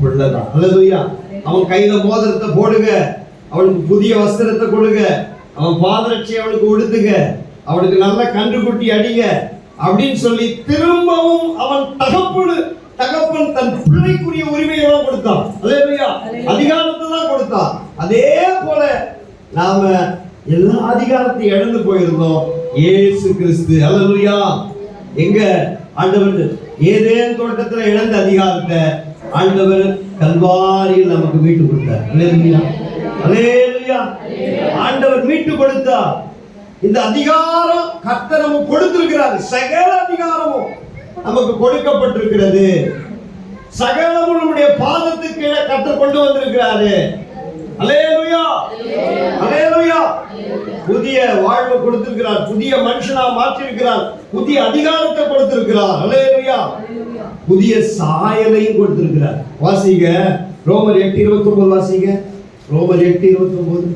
பிள்ளைதான். அல்லதுயா. அவன் கையில மோதிரத்தை போடுங்க, அவனுக்கு புதிய வஸ்திரத்தை கொடுங்க, அவன் பாதரட்சி அவனுக்கு உடுத்துங்க, அவனுக்கு நல்ல கன்றுக்குட்டி அடிங்க அப்படின்னு சொல்லி திரும்பவும் அவன் தகப்பன் தன் பிள்ளைக்குரிய உரிமையை தான் கொடுத்தான். அல்லேலூயா. அதிகாரத்தை தான் கொடுத்தான். அதே போல நாம எல்லா அதிகாரத்தையும் இழந்து போயிருந்தோம். இயேசு கிறிஸ்து அல்லேலூயா எங்க ஆண்டவர் ஏதேன் தோட்டத்துல இழந்த அதிகாரத்தை ஆண்டவர் கல்வாரியில் நமக்கு மீட்டு கொடுத்தார். அல்லேலூயா அல்லேலூயா. ஆண்டவர் மீட்டு கொடுத்தார். இந்த அதிகாரம் கர்த்தர் நமக்கு கொடுத்திருக்கிறார். சகல அதிகாரமும் நமக்கு கொடுக்கப்பட்டிருக்கிறது. சகலமும் நம்முடைய பாதத்துக்கு கீழே கர்த்தர் கொண்டு வந்திருக்கிறாரு. அல்லேலூயா அல்லேலூயா. புதிய வாழ்வு கொடுத்திருக்கிறார். புதிய மனுஷனா மாற்றிருக்கிறார். புதிய அதிகாரத்தை கொடுத்திருக்கிறார். அல்லேலூயா. புதிய சாயலையும் கொடுத்திருக்கிறார். வாசிங்க ரோமர் 8:29 வாசிங்க. ரோமர் 8:29.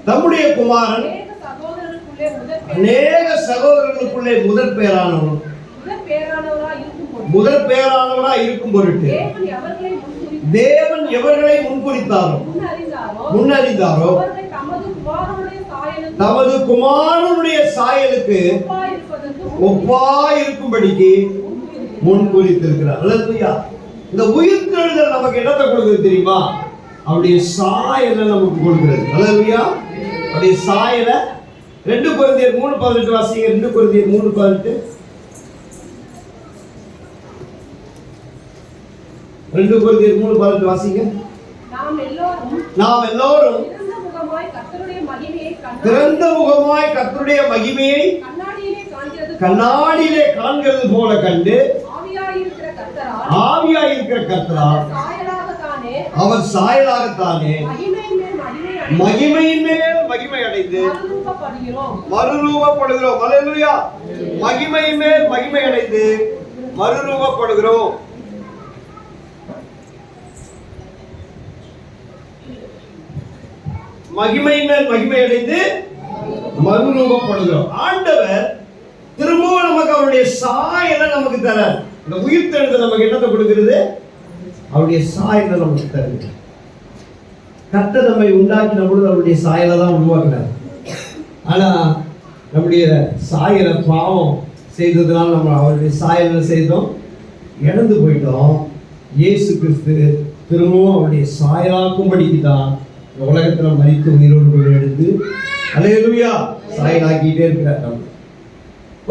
தம்முடைய குமாரன் அநேக சகோதரர்களுக்குள்ளே முதற் பேரானவரா இருக்கும் பொருட்டு தேவன் எவர்களை முன்னறிந்தாரோ தமது குமாரனுடைய சாயலுக்கு ஒப்பாய் இருக்கும்படிக்கு முன்குறித்திருக்கிறார். அல்லேலூயா. இந்த உயிர்த்தெழுதல் நமக்கு என்னத்தை கொடுக்குது தெரியுமா? அவருடைய சாயலை நமக்கு கொடுக்கிறது. அல்லேலூயா. அவருடைய சாயலை 2 கொரிந்தியர் 3:18 வாசிங்க. 2 கொரிந்தியர் 3:18. 2 கொரிந்தியர் 3:18 வாசிங்க. நாம் எல்லோரும் திறந்த முகமாய் கர்த்தருடைய மகிமையை கண்ணாடியிலே காண்கிறது போல கண்டு ஆவியாயிருக்கிற கர்த்தரால் அவர் சாயலாகத்தானே மகிமையின் மேல் மகிமை அடைந்து மறுரூபப்படுகிறோம். அல்லேலூயா. மகிமையின் மேல் மகிமை அடைந்து மறுரூபப்படுகிறோம். மகிமையின் மேல் மகிமை அடைந்து மறுரூபப்படுகிறோம். ஆண்டவர் திரும்பவும் நமக்கு அவருடைய சாயலை நமக்கு தர. இந்த உயிர்த்தெழுதல் நமக்கு என்னத்தை கொடுக்கிறது? அவருடைய சாயலை நமக்கு தருது. கர்த்தர் நம்மை உண்டாக்கின பொழுது அவருடைய சாயலை தான் உருவாக்குறார். ஆனா நம்முடைய சாயலை பாவம் செய்ததுனால நம்ம அவருடைய சாயலை செய்தோம், இழந்து போயிட்டோம். இயேசு கிறிஸ்து திரும்பவும் அவருடைய சாயலாக்கும்படிக்கு தான் இந்த உலகத்துல மரித்து உயிரோடு எடுத்து அல்லேலூயா சாயலாக்கிட்டே இருக்கிறார்.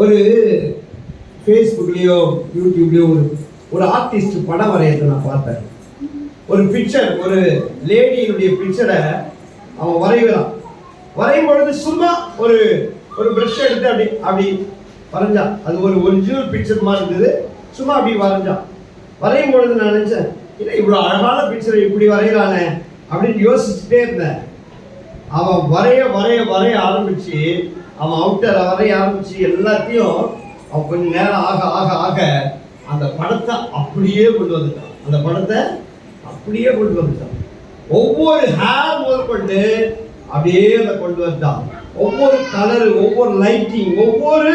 ஒரு ஃபேஸ்புக்லேயோ யூடியூப்லேயோ ஒரு ஆர்டிஸ்ட் படம் வரையத்தை நான் பார்த்தேன். ஒரு பிக்சர், ஒரு லேடியினுடைய பிக்சரை அவன் வரைகிறான். வரையும் பொழுது சும்மா ஒரு ப்ரஷ் எடுத்து அப்படி வரைஞ்சான். அது ஒரு ஒரிஜினல் பிக்சர் மாதிரி இருந்தது. சும்மா அப்படி வரைஞ்சான். வரையும் பொழுது நான் நினச்சேன், இல்லை இவ்வளோ அழகான பிக்சரை இப்படி வரைகிறானே அப்படின்னு யோசிச்சுட்டே இருந்தேன். அவன் வரைய ஆரம்பிச்சு, அவன் அவுட்டரை வரைய ஆரம்பிச்சு எல்லாத்தையும் அவன் கொஞ்சம் நேரம் ஆக அந்த படத்தை அப்படியே கொண்டு வந்துட்டான். ஒவ்வொரு ஹேர் முதற்கொண்டு அப்படியே அதை கொண்டு வந்துட்டான். ஒவ்வொரு கலரு, ஒவ்வொரு லைட்டிங், ஒவ்வொரு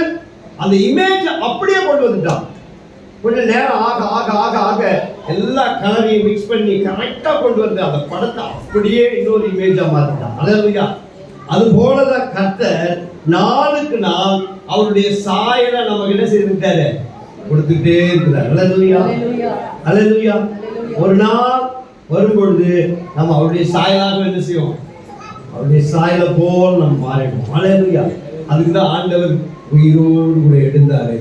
அந்த இமேஜ் அப்படியே கொண்டு வந்துட்டான். கொஞ்சம் நேரம் ஆக எல்லா கலரையும் மிக்ஸ் பண்ணி கரெக்டா கொண்டு வந்து அந்த படத்தை அப்படியே இன்னொரு இமேஜா மாத்திட்டான். அல்லேலூயா. அது போலதான் கர்த்தர் நாளுக்கு நாள் அவருடைய சாயலை நமக்கு என்ன செய்திருக்காரு? கொடுத்துட்டே இருக்கிறார். அல்லேலூயா அல்லேலூயா. ஒரு நாள் வரும்பொழுது நம்ம அவருடைய சாயலாக என்ன செய்வோம்? அவருடைய சாயலை போல் நம்ம மாறிடுவோம். அல்லேலூயா. அதுக்குதான் ஆண்டவர் உயிரோடு கூட எழுந்தாரு.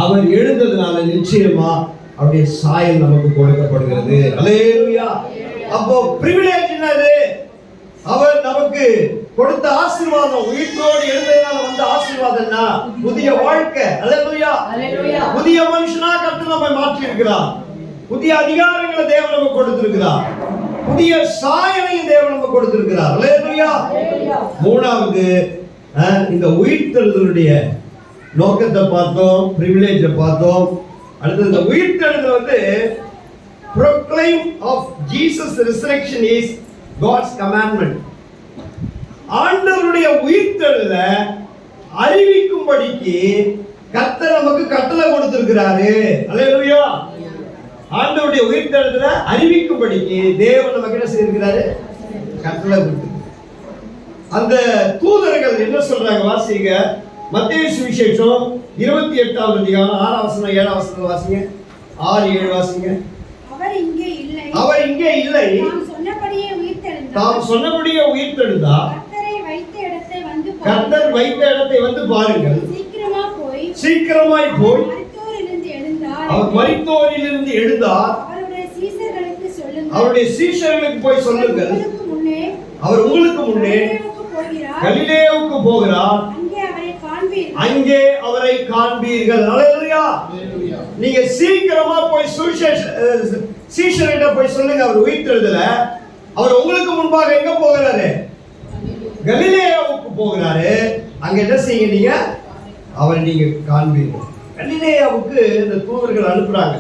அவர் எழுந்ததுனால நிச்சயமா அவருடைய சாயல் நமக்கு கொடுக்கப்படுகிறது. அல்லேலூயா. அப்போ பிரிவிலேஜ் என்னது? அவர் நமக்கு கொடுத்த ஆசீர்வாதம். உயிரோடு எழுந்ததுனால வந்த ஆசீர்வாதம்னா புதிய வாழ்க்கை. அல்லேலூயா. புதிய மனுஷனா கர்த்தர் நம்மை மாற்றி இருக்கிறார். புதிய அதிகாரங்களை தேவன் நமக்கு கொடுத்திருக்கிறார். புதிய சாயலையும் தேவன் நமக்கு கொடுத்திருக்கிறார். அல்லேலூயா. மூணாவது, இந்த உயிர்த்தெழுதலுடைய நோக்கத்தை பார்த்தோம், பிரிவிலேஜை பார்த்தோம். அடுத்து இந்த உயிர்த்தெழுதல் வந்து proclaim of Jesus resurrection is God's commandment. ஆண்டவருடைய உயிர்த்தெழுதல அறிவிக்கும்படிக்கு கர்த்தர் நமக்கு கட்டளை கொடுத்திருக்கிறாரு. அல்லேலூயா. ஆண்டவருடைய உயிர்த்தெழுதல அறிவிக்கும்படிக்கு தேவன் நமக்கு என்ன செய்திருக்கிறாரு? கட்டளை கொடுத்திருக்கிறார். அந்த தூதர்கள் என்ன சொல்றாங்க வாசிங்க. மத்தேயு சுவிசேஷம் 28ஆம் அதிகாரம் 6ஆம் வசனம் 7ஆம் வசனம் வாசிங்க. 6 7 வாசிங்க. அவர் இங்கே இல்லை. அவர் இங்கே இல்லை. தாம் சொன்னபடியே உயிர்த்தெழுந்தார். தாம் சொன்னபடியே உயிர்த்தெழுந்தார். கர்த்தர் வைத்த இடத்தை வந்து கர்த்தர் வைத்த இடத்தை வந்து பாருங்கள். சீக்கிரமாய் போய் மரித்தோரிலிருந்து எழுந்தார். அவர் மரித்தோரிலிருந்து எழுந்தார். அவருடைய சீஷர்களுக்கு சொல்லுங்கள். அவருடைய சீஷர்களுக்கு போய் சொல்லுங்கள். அவர் உங்களுக்கு முன்னே கலிலேயாவுக்கு போகிறார். அங்கே அவரை காண்பீர்கள். அல்லேலூயா. நீங்க சீக்கிரமா போய் சீஷர்கிட்ட போய் சொல்லுங்க அவர் உயிர்த்தெழுதல. அவர் உங்களுக்கு முன்பாக எங்க போகிறாரு? கலிலேயாவுக்கு போகிறாரு. அங்க என்ன செய்யுங்க, நீங்க அவரை நீங்க காண்பீர்கள். கலிலேயாவுக்கு இந்த தூதர்கள் அனுப்புறாங்க.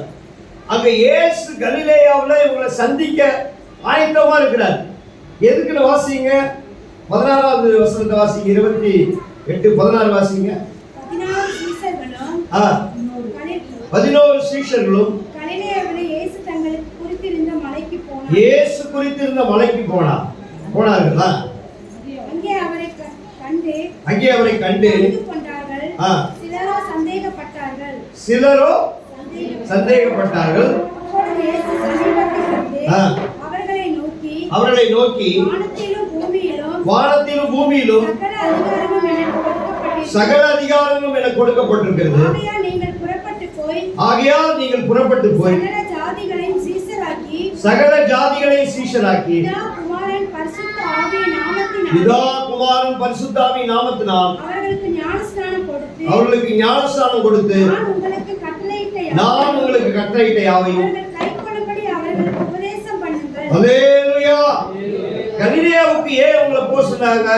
அங்க இயேசு கலிலேயாவுல இவங்களை சந்திக்க ஆயத்தமா இருக்கிறார். எதுக்குன்னு வாசிங்க. 16வது வசனத்தை வாசிங்க. 28 16 வாசிங்க. 11 சீஷர்களும் இயேசு குறித்திருந்த மலைக்கு போனார்கள். அங்கே அவரை கண்டு சிலரோ சந்தேகப்பட்டார்கள். அவர்களை நோக்கி வானத்திலும் பூமியிலும் சகல அதிகாரங்களும் எனக்கு கொடுக்கப்பட்டிருக்கிறது. ஆகையால் நீங்கள் புறப்பட்டு போய் சகல ஜாதிகளையும் சீஷராக்கி பிதா குமாரன் பரிசுத்த ஆவியின் நாமத்தினால் அவர்களுக்கு ஞானஸ்நானம் கொடுத்து நான் உங்களுக்கு கட்டளையிட்ட யாவையும் அல்லேலூயா. கலிலேயாவுக்கு ஏன் உங்களை போக சொன்னாங்க?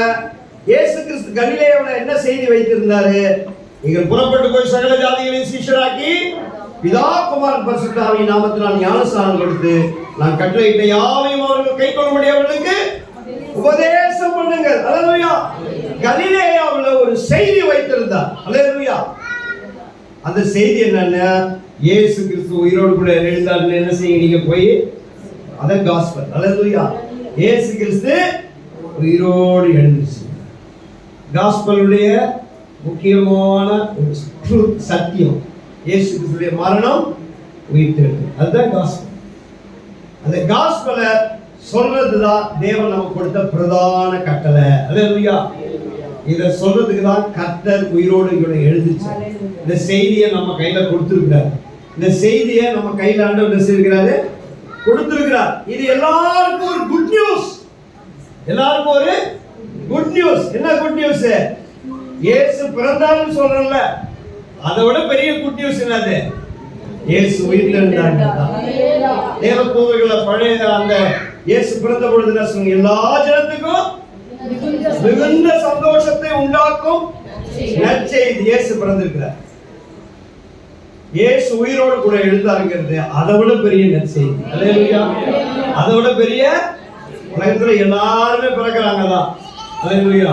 இயேசு கிறிஸ்து கலிலேயாவுல என்ன செய்தி வைத்திருந்தாரு? நீங்கள் புறப்பட்டு போய் சகல ஜாதிகளையும் சீஷராக்கி பிதா குமாரன் பரிசுத்த ஆவியின் நாமத்தினால் ஞானஸ்நானம் கொடுத்து நான் கட்டளையிட்ட யாவையும் அவர்கள் கைக்கொள்ளும்படி அவர்களுக்கு உபதேசம் பண்ணுங்கள். அல்லேலூயா. கலிலேயாவுல ஒரு செய்தி வைத்திருந்தார். அல்லேலூயா. அந்த செய்தி என்னன்னா, இயேசு கிறிஸ்து உயிரோடு கூட எழுந்தார்னு என்ன செய்யுங்க, நீங்க போய் அதான் காஸ்பல். அல்லேலூயா. இயேசு கிறிஸ்து உயிரோடு எழுந்துச்சு. காஸ்பலுடைய முக்கியமான ஒரு சத்தியம் இயேசு கிறிஸ்துடைய மரணம் உயிர்த்தெழுதல். அதுதான் காஸ்பல். அந்த காஸ்பலை சொல்றதுதான் தேவன் நமக்கு கொடுத்த பிரதான கட்டளை. அல்லேலூயா. இதை சொல்றதுக்கு தான் கர்த்தர் உயிரோடு இவனை எழுதிச்சு. இந்த செய்தியை நம்ம கையில கொடுத்திருக்கிறார். இந்த செய்தியை நம்ம கையில ஆண்டவர் என்ன செய்கிறாரு? கொடுத்திருக்கிறார். இது எல்லாருக்கும் ஒரு குட் நியூஸ். எல்லாருக்கும் ஒரு குட் நியூஸ். என்ன குட் நியூஸ்? இயேசு பிறந்தார்னு சொல்றோம்ல, அதை விட பெரிய குட் நியூஸ் என்னது? இயேசு உயிர்த்தெழுந்தார். தேவதூதர்கள பழைய அந்த இயேசு பிறந்த பொழுது என்ன சொன்னாங்க? எல்லா ஜனத்துக்கும் மிகுந்த சந்தோஷத்தை உண்டாக்கும் நற்செய்தி. இயேசு பிறந்திருக்கிறார். இயேசு உயிரோடு கூட எழுந்தாருங்கிறது அதை விட பெரிய நற்செய்தி. அல்லேலூயா. அதை விட பெரிய உலகத்துல எல்லாருமே பிறக்கிறாங்க தான். அல்லேலூயா.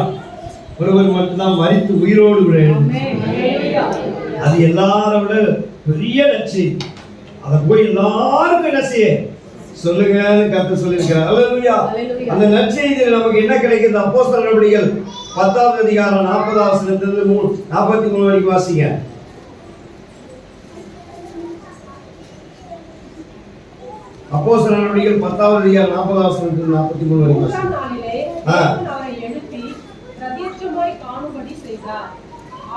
ஒருவர் மட்டும்தான் மரித்து உயிரோடு கூட எழுந்து. அது எல்லாரும் விட பெரிய நற்செய்தி. அதை போய் எல்லாருக்கும் என்ன செய்ய சொல்லுங்க கர்த்தர் சொல்லியிருக்கிறார். அல்லேலூயா. அந்த நற்செய்தியில் நமக்கு என்ன கிடைக்குது? அப்போஸ்தலர் நடவடிக்கைகள் 10வது அதிகாரம் 40வது வசனத்திலிருந்து 43 வரைக்கும் வாசிங்க. அப்போஸ்தலர் நடவடிக்கைகள் 10வது அதிகாரம் 40வது வசனத்திலிருந்து 43 வரைக்கும் வாசிங்க. காணும்படி செய்தார்.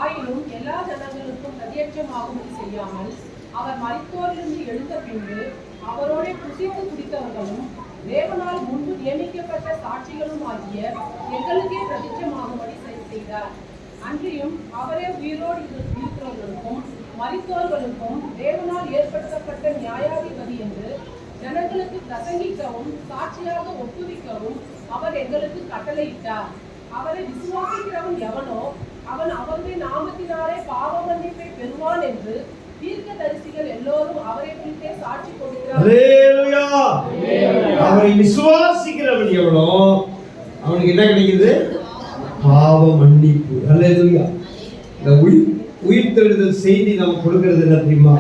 ஆயினும் எல்லா ஜனங்களுக்கும் பிரத்யட்சமாகும்படி செய்யாமல் அவர் மரித்தோரிலிருந்து எழுந்த பின்பு அவரோட புசித்து குடித்தவர்களும் தேவனால் முன்பு நியமிக்கப்பட்ட சாட்சிகளும் ஆகிய எங்களுக்கே பிரதிஷ்டமாகும்படி செய்தார். அன்றியும் அவரே உயிரோடு இருக்கிறவர்களுக்கும் மரித்தோர்களுக்கும் தேவனால் ஏற்படுத்தப்பட்ட நியாயாதிபதி என்று ஜனங்களுக்கு பிரசங்கிக்கவும் சாட்சியாக ஒப்புவிக்கவும் அவர் எங்களுக்கு கட்டளையிட்டார். அவரை விசுவாசிக்கிறவன் எவனோ அவன் அவருடைய நாமத்தினாலே பாவ மன்னிப்பை பெறுவான் என்று தீர்க்கதரிசிகள் எல்லோரும் அவரை குறித்தே சாட்சி கொடுக்கிறார்கள். அல்லேலூயா. அவரை விசுவாசிக்கிறவன் எவனோ அவனுக்கு என்ன கிடைக்குது? பாவ மன்னிப்பு. அல்லேலூயா. இந்த உயிர்த்தெழுதல் செய்தி நமக்கு கொடுக்கிறது என்ன தெரியுமா?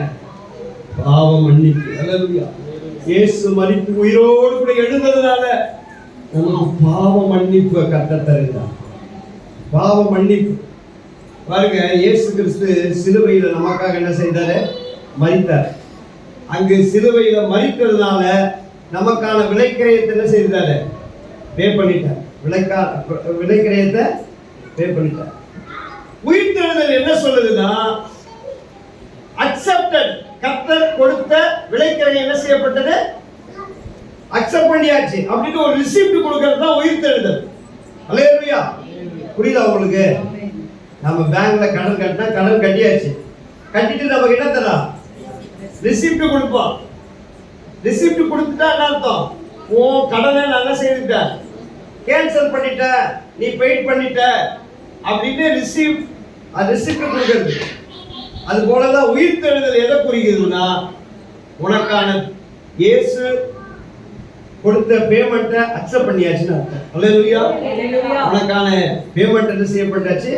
பாவ மன்னிப்பு. அல்லேலூயா. இயேசு மரித்து உயிரோடு கூட எழுந்ததுனால நமக்கு பாவ மன்னிப்பு கர்த்தர் தருகிறார். பாவ மன்னிப்பு பாருங்க, இயேசு கிறிஸ்து சிலுவையில நமக்காக என்ன செய்தாரு? மரித்தார். அங்கு சிலுவையில மரித்ததுனால நமக்கான விலைக்கிரயத்தை என்ன செய்தாரு? பே பண்ணிட்டார். விலைக்கிரயத்தை பே பண்ணிட்டார். உயிர்த்தெழுதல் என்ன சொல்லுதுன்னா, அக்செப்டட். கர்த்தர் கொடுத்த விலைக்கிரயம் என்ன செய்யப்பட்டது? அக்செப்ட் பண்ணியாச்சு அப்படின்னு ஒரு ரிசிப்ட் கொடுக்கிறது தான் உயிர்த்தெழுதல். அல்லேலூயா. புரியுதா உங்களுக்கு? நம்ம பேங்க்ல கடன் கட்டினா கடன் கட்டியாச்சு. கட்டிட்டு நமக்கு என்ன தரா? ரிசிப்ட் கொடுப்போம். ரிசிப்ட் கொடுத்துட்டா என்ன அர்த்தம்? ஓ கடனை நான் என்ன செய்துட்டேன்? கேன்சல் பண்ணிட்டேன், நீ பெய்ட் பண்ணிட்ட அப்படின்னு ரிசிப்ட் கொடுக்கிறது. அது போலதான் உயிர்த்தெழுதல் எதை குறிக்குதுன்னா, உனக்கான இயேசு கொடுத்த பேமெண்ட்டை அக்செப்ட் பண்ணியாச்சுன்னு அர்த்தம். அல்லேலூயா. உனக்கான பேமெண்ட் என்ன செய்யப்பட்டாச்சு?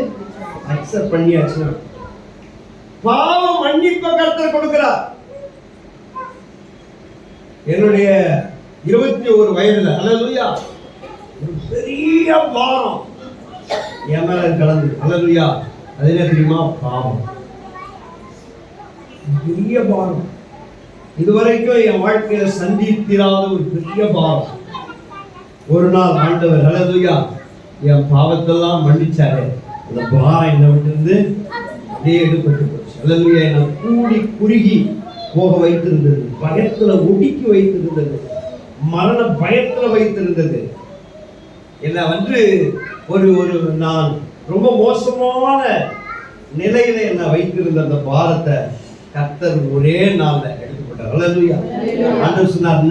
அக்செப்ட் பண்ணியாச்சுன்னு அர்த்தம். பாவ மன்னிப்பை கர்த்தர் கொடுக்கிறார். என்னுடைய 21 வயதுல அல்லேலூயா ஒரு பெரிய பாரம் என் மேல கலந்து. அல்லேலூயா. அது என்ன தெரியுமா? பாவம். பெரிய பாரம். இதுவரைக்கும் என் வாழ்க்கையில சந்தித்திராத ஒரு பெரிய பாரம். ஒரு நாள் ஆண்டவர் அல்லேலூயா என் பாவத்தெல்லாம் மன்னிச்சாரு. அந்த பாரம் என்னை விட்டு அப்படியே எடுப்பட்டு போச்சு. அல்லேலூயா. என்னை கூடி குறுகி போக வைத்திருந்தது, பயத்துல ஒடுக்கி வைத்திருந்தது, மரண பயத்துல வைத்திருந்தது. என்ன ஒரு நான் ரொம்ப மோசமான நிலையில என்ன வைத்திருந்த அந்த பாரத்தை கர்த்தர் ஒரே நாள்ல எடுத்துக்கொண்டார். அல்லேலூயா. ஆண்டவர் சொன்னார்,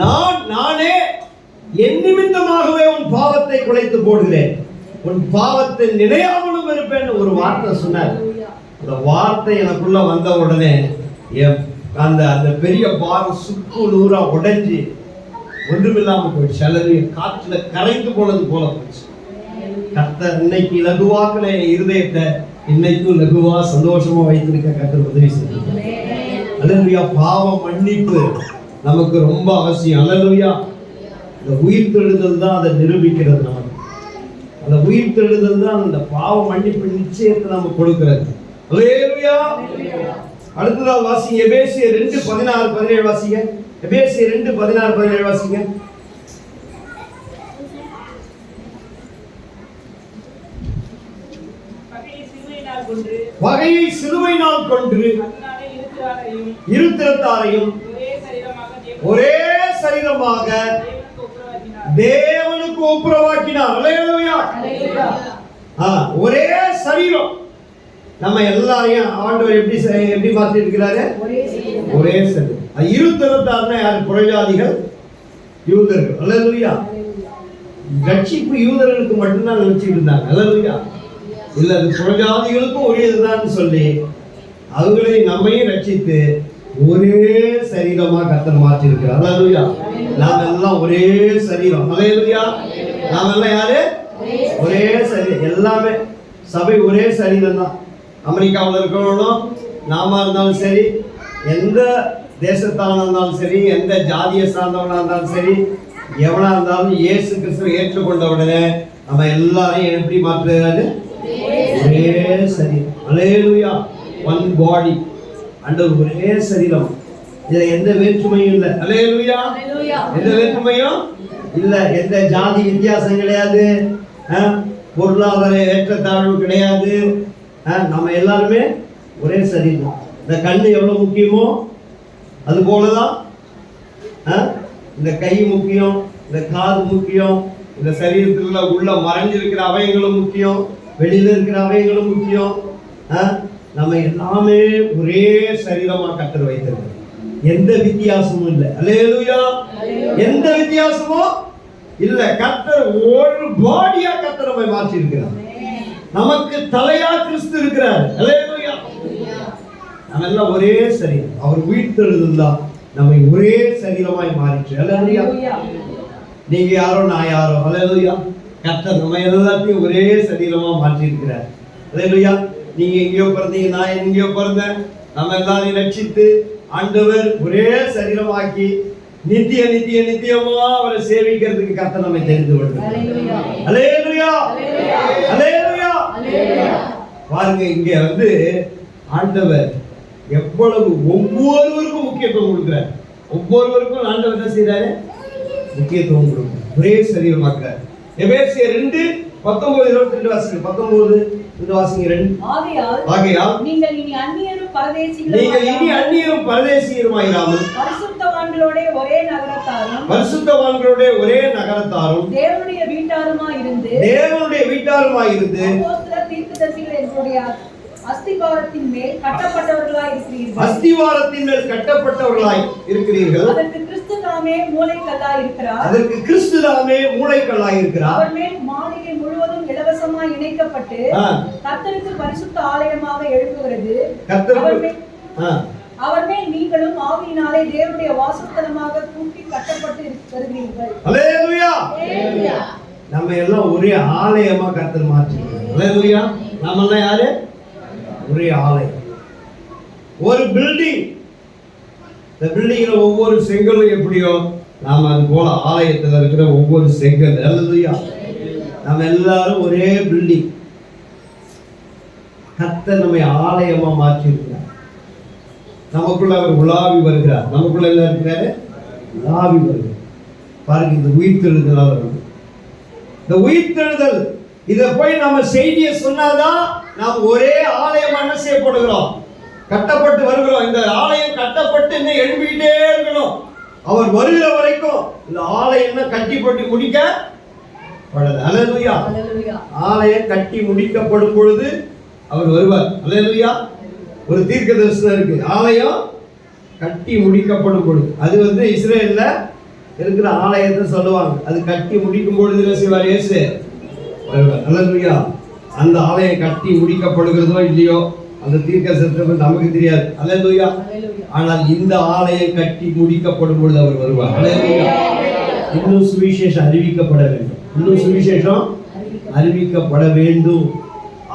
நானே என் நிமித்தமாகவே உன் பாவத்தை குலைத்து போடுகிறேன், உன் பாவத்தை நினையாமலும் இருப்பேன் ஒரு வார்த்தை சொன்னார். அந்த வார்த்தை எனக்குள்ள வந்த உடனே அந்த பெரிய பாரம் சுக்கு நூறா உடைஞ்சி ஒன்றுமில்லாம போயிடுச்சு. அல்லது காற்றுல கரைந்து போனது போல போச்சு. கர்த்தர் இன்னைக்கு லகுவாக்குன இருதயத்தை இன்னைக்கும் லகுவா சந்தோஷமா வைத்திருக்க கர்த்தர் உதவி செய்யுங்க. அல்லேலூயா. பாவ மன்னிப்பு நமக்கு ரொம்ப அவசியம். அல்லேலூயா. இந்த உயிர்த்தெழுதல் தான் அதை நிரூபிக்கிறது. நமக்கு அந்த உயிர்த்தெழுதல் தான் அந்த பாவ மன்னிப்பு நிச்சயத்தை நமக்கு கொடுக்கிறது. அல்லேலூயா. அடுத்ததாக வாசிங்க எபேசியர் 2:16-17 வாசிங்க. எபேசியர் 2:16-17 வாசிங்க. வகையை சிலுவையினால் கொன்று இருத்திரத்தாரையும் ஒரே சரீரமாக தேவனுக்கு ஒப்புரவாக்கினார். அல்லேலூயா. ஒரே சரீரம். நம்ம எல்லாரையும் ஆண்டவர் எப்படி மாற்றி இருக்கிறாரு? ஒரே சரீரம். இருத்திரத்தார்னா யார்? புறஜாதிகள், யூதர்கள். அல்லேலூயா. ரட்சிப்பு யூதர்களுக்கு மட்டும்தான் நினைச்சிட்டு இருந்தாங்க. அல்லேலூயா. இல்ல, அது புறஜாதிகளுக்கும் உரியதுதான் சொல்லி அவர்களை நம்மையும் ரட்சித்து ஒரே சரீரமா கர்த்தர் மாற்றி இருக்கிறார். அல்லேலூயா. நாம எல்லாம் ஒரே சரீரம். அல்லேலூயா. நாம எல்லாம் யாரு? ஒரே சரீரம். எல்லாமே சபை ஒரே சரீரம் தான். அமெரிக்காவில் இருக்கிறவங்களும் நாம இருந்தாலும் சரி, எந்த தேசத்தான இருந்தாலும் சரி, எந்த ஜாதியை சார்ந்தவனா இருந்தாலும் சரி, எவனா இருந்தாலும் இயேசு கிறிஸ்துவை ஏற்றுக்கொண்ட உடனே நம்ம எல்லாரையும் எப்படி மாற்றுறாரு? ஒரே சரீரம். அல்லேலூயா. ஒன் பாடி அண்டர் ஒரே சரீரம். இதுல எந்த வேற்றுமையும் இல்லை. அல்லேலூயா. எந்த வேற்றுமையும் இல்ல. எந்த ஜாதி வித்தியாசம் கிடையாது, பொருளாதார ஏற்றத்தாழ்வு கிடையாது. நம்ம எல்லாருமே ஒரே சரீரம். இந்த கண்ணு எவ்வளவு முக்கியமோ அது போலதான் இந்த கை முக்கியம், இந்த காது முக்கியம், இந்த சரீரத்துல உள்ள மறைஞ்சிருக்கிற அவயங்களும் முக்கியம், வெளியில இருக்கிற அவயங்களும் முக்கியம். நம்ம எல்லாமே ஒரே சரீரமா கர்த்தர் வைத்திருக்கிறோம். எந்த வித்தியாசமும் இல்லை. அல்லேலூயா. எந்த வித்தியாசமும் இல்ல. கர்த்தர் ஒரு பாடியா கர்த்தர் நம்மை மாற்றி இருக்கிறார். நமக்கு தலையா கிறிஸ்து இருக்கிறார். அல்லேலூயா. நம்ம எல்லாம் ஒரே சரீரம். அவர் உயிர்த்தெழுதல் தான் நம்மை ஒரே சரீரமாய் மாறிச்சு. அல்லேலூயா. நீங்க யாரோ நான் யாரோ. அல்லேலூயா. கர்த்தர் நம்ம எல்லாத்தையும் ஒரே சரீரமா மாற்றி இருக்கிறார். அல்லேலூயா. நீங்க எங்கேயோ பிறந்தீங்க, நான் எங்கேயோ பிறந்தேன். நம்ம எல்லாரையும் ரட்சித்து ஆண்டவர் ஒரே சரீரமாக்கி நித்திய நித்திய நித்தியமா அவரை சேவிக்கிறதுக்கு கர்த்தர் நம்மை தெரிந்து கொள்கிறார். அல்லேலூயா அல்லேலூயா அல்லேலூயா. அல்லேலூயா. பாருங்க, இங்க வந்து ஆண்டவர் எவ்வளவு ஒவ்வொருவருக்கும் முக்கியத்துவம் கொடுக்கிறார். ஒவ்வொருவருக்கும் ஆண்டவர் என்ன செய்யறாரு? முக்கியத்துவம் கொடுக்கிறார். ஒரே சரீரமாக்குறார். எபேசியர் 2:19-22 வாசிங்க. 19 வாசிங்க. 2 ஆகையால் நீங்கள் இனி அந்நியரும் பரதேசிகளுமாயிராமல் பரிசுத்தவான்களோட ஒரே நகரத்தாரும் தேவனுடைய வீட்டாருமாய் இருந்து அப்போஸ்தலர் தீர்க்கதரிசிகள் என்னுடைய அஸ்திவாரத்தின் மேல் கட்டப்பட்டவர்களாய் இருக்கிறீர்கள். அதற்கு கிறிஸ்து தாமே மூலைக்கல்லாய் இருக்கிறார். அவர் மேல் மாளிகை முழுவதும் இலவசமாய் இணைக்கப்பட்டு கர்த்தருக்கு பரிசுத்த ஆலயமாக எழுப்புகிறது. அவர் மேல் நீங்களும் ஆவியினாலே தேவனுடைய வாசஸ்தலமாக கூட்டி கட்டப்பட்டு வருகிறீர்கள். அல்லேலூயா. நம்ம எல்லாம் ஒரே ஆலயமா கர்த்தர் மாற்றிருக்கிறார். அல்லேலூயா. நம்ம எல்லாம் யாரு? ஒரே ஆலயம், ஒரு பில்டிங். இந்த பில்டிங்ல ஒவ்வொரு செங்கலும் எப்படியோ நாம அது போல ஆலயத்தில் இருக்கிற ஒவ்வொரு செங்கல். அல்லேலூயா. நம்ம எல்லாரும் ஒரே பில்டிங். கர்த்தர் நம்மை ஆலயமா மாற்றி இருக்கிறார். நமக்குள்ள அவர் உலாவி வருகிறார். நமக்குள்ள என்ன இருக்கிறாரு? உலாவி வருகிறார். பாருங்க, இந்த உயிர்த்தெழுதல் வருது. இந்த உயிர்த்தெழுதல் இதை போய் நம்ம செய்தியை சொன்னாதான் நாம் ஒரே ஆலயம் என்ன செய்யப்படுகிறோம்? கட்டப்பட்டு வருகிறோம். இந்த ஆலயம் கட்டப்பட்டு இன்னும் எழுப்பிக்கிட்டே இருக்கணும். அவர் வருகிற வரைக்கும் இந்த ஆலயம் கட்டிப்பட்டு முடிக்க அல்லேலூயா. ஆலயம் கட்டி முடிக்கப்படும் பொழுது அவர் வருவார். அல்லேலூயா. ஒரு தீர்க்க தரிசனம் இருக்கு. ஆலயம் கட்டி முடிக்கப்படும் பொழுது, அது வந்து இஸ்ரேல்ல இருக்கிற ஆலயத்தை சொல்லுவாங்க. அது கட்டி முடிக்கும் பொழுது என்ன செய்வார்? இயேசு வருவார். அல்லேலூயா. அந்த ஆலயம் கட்டி முடிக்கப்படுகிறதோ இல்லையோ அந்த தீர்க்க தரிசனம் நமக்கு தெரியாது. அல்லேலூயா. ஆனால் இந்த ஆலயம் கட்டி முடிக்கப்படும் பொழுது அவர் வருவார். அல்லேலூயா. இன்னும் சுவிசேஷம் அறிவிக்கப்பட வேண்டும். இன்னும் சுவிசேஷம் அறிவிக்கப்பட வேண்டும்.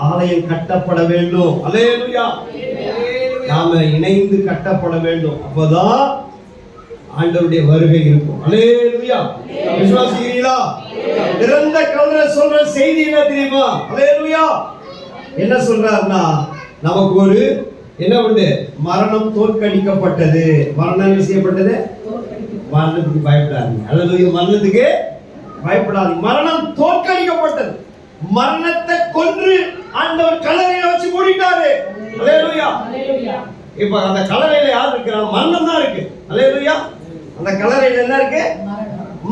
ஆலயம் கட்டப்பட வேண்டும். அல்லேலூயா. நாம இணைந்து கட்டப்பட வேண்டும். அப்பதான் ஆண்டவருடைய வருகை இருக்கும். அல்லேலூயா. விசுவாசிக்கிறீங்களா? திறந்த கதவை சொல்ற செய்தி என்ன தெரியுமா? அல்லேலூயா. என்ன சொல்றாருன்னா, நமக்கு ஒரு என்ன உண்டு? மரணம் தோற்கடிக்கப்பட்டது. மரணம் என்ன செய்யப்பட்டது? மரணத்துக்கு பயப்படாதீங்க. அல்லேலூயா. மரணத்துக்கு பயப்படாதீங்க. மரணம் தோற்கடிக்கப்பட்டது. மரணத்தை கொன்று ஆண்டவர் கல்லறையில வச்சு மூடிட்டாரு. அல்லேலூயா. இப்ப அந்த கல்லறையில யார் இருக்கிறா? மரணம் தான் இருக்கு. அல்லேலூயா. அந்த கல்லறையில என்ன இருக்கு?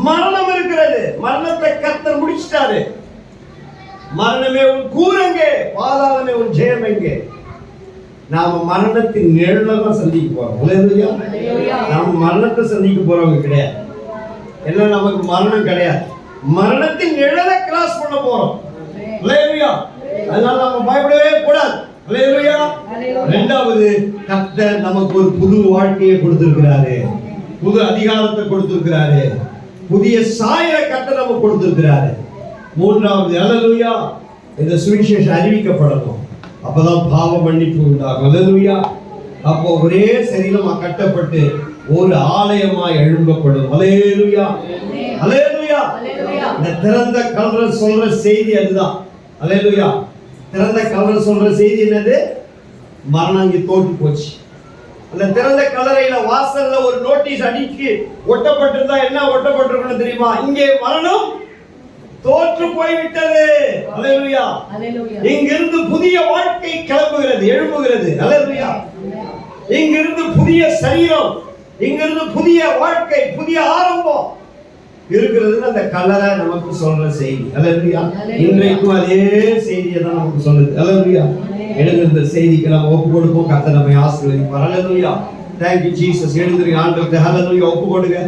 மரணம் இருக்கிறது. மரணத்தை கர்த்தர் முடிச்சிட்டாரு. மரணமே உன் கூரங்கே, பாதாளமே உன் ஜெயம் எங்கே? நாம மரணத்தின் நிழலை தான் சந்திக்க போறோம். அல்லேலூயா. நாம மரணத்தை சந்திக்க போறவங்க கிடையாது. எல்லாம் நமக்கு மரணம் கிடையாது. மரணத்தின் நிழலை கிராஸ் பண்ண போறோம். அல்லேலூயா. அதனால நம்ம பயப்படவே கூடாது. அல்லேலூயா. இரண்டாவது, கர்த்தர் நமக்கு ஒரு புது வாழ்க்கையை கொடுத்திருக்கிறாரு. புது அதிகாரத்தை கொடுத்திருக்கிறாரு. புதிய சாயலை கர்த்தர் நமக்கு கொடுத்திருக்கிறாரு. மூன்றாவது, அல்லேலூயா, இந்த சுவிசேஷம் அறிவிக்கப்படணும். அப்பதான் பாவ மன்னிப்பு உண்டாகும். அல்லேலூயா. அப்போ ஒரே சரீரமா கட்டப்பட்டு ஒரு ஆலயமா எழும்பப்படும். அல்லேலூயா. அல்லேலூயா. இந்த திறந்த கல்லறை சொல்ற செய்தி அதுதான். அல்லேலூயா. திறந்த கல்லறை சொல்ற செய்தி என்னது? மரணம் இங்க தோற்று போச்சு. அந்த திறந்த கல்லறையில வாசல்ல ஒரு நோட்டீஸ் அடிக்கி ஒட்டப்பட்டிருந்தா என்ன ஒட்டப்பட்டிருக்கணும் தெரியுமா? இங்கே மரணம் தோற்று போய்விட்டது. அல்லேலூயா. இங்கிருந்து புதிய வாழ்க்கை கிளம்புகிறது, எழும்புகிறது. அல்லேலூயா. இங்கிருந்து புதிய சரீரம், இங்கிருந்து புதிய வாழ்க்கை, புதிய ஆரம்பம் இருக்கிறதுன்னு அந்த கல்லறை நமக்கு சொல்ற செய்தி. அல்லேலூயா. இன்றைக்கும் அதே செய்தியை தான் நமக்கு சொல்லுது. அல்லேலூயா. எழுந்திருந்த செய்திக்கு நம்ம ஒப்பு கொடுப்போம். கர்த்தர் நம்மை ஆசீர்வதிப்பார். அல்லேலூயா. Thank you Jesus. எழுந்திருங்க ஆண்டவரே. அல்லேலூயா. ஒப்பு கொடுங்க.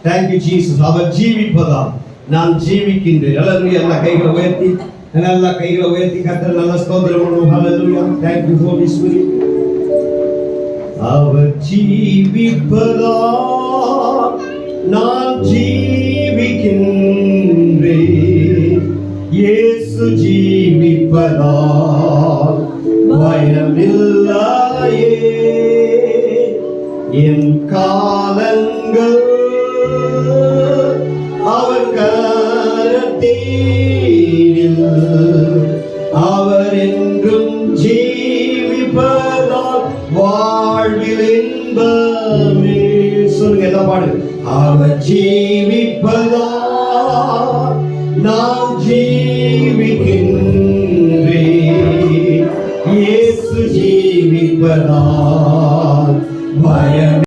Thank you Jesus. அவர் ஜீவிப்பதால் நான் ஜீவிக்கின்றேன். அல்லேலூயா. எல்லா கைகளை உயர்த்தி, எல்லா கைகளை உயர்த்தி கர்த்தர் நல்ல ஸ்தோத்திரம் பண்ணுவோம். அல்லேலூயா. Thank you Holy Spirit. அவர் ஜீவிப்பதால் நான் ஜீவிக்கின்றேன். இயேசு ஜீவிப்பதால் பயமில்லையே. என் காலங்கள் பாடு. அவர் ஜீவிப்பதா நான் ஜீவிக்கின்றேன், இயேசு ஜீவிப்பதா பயம்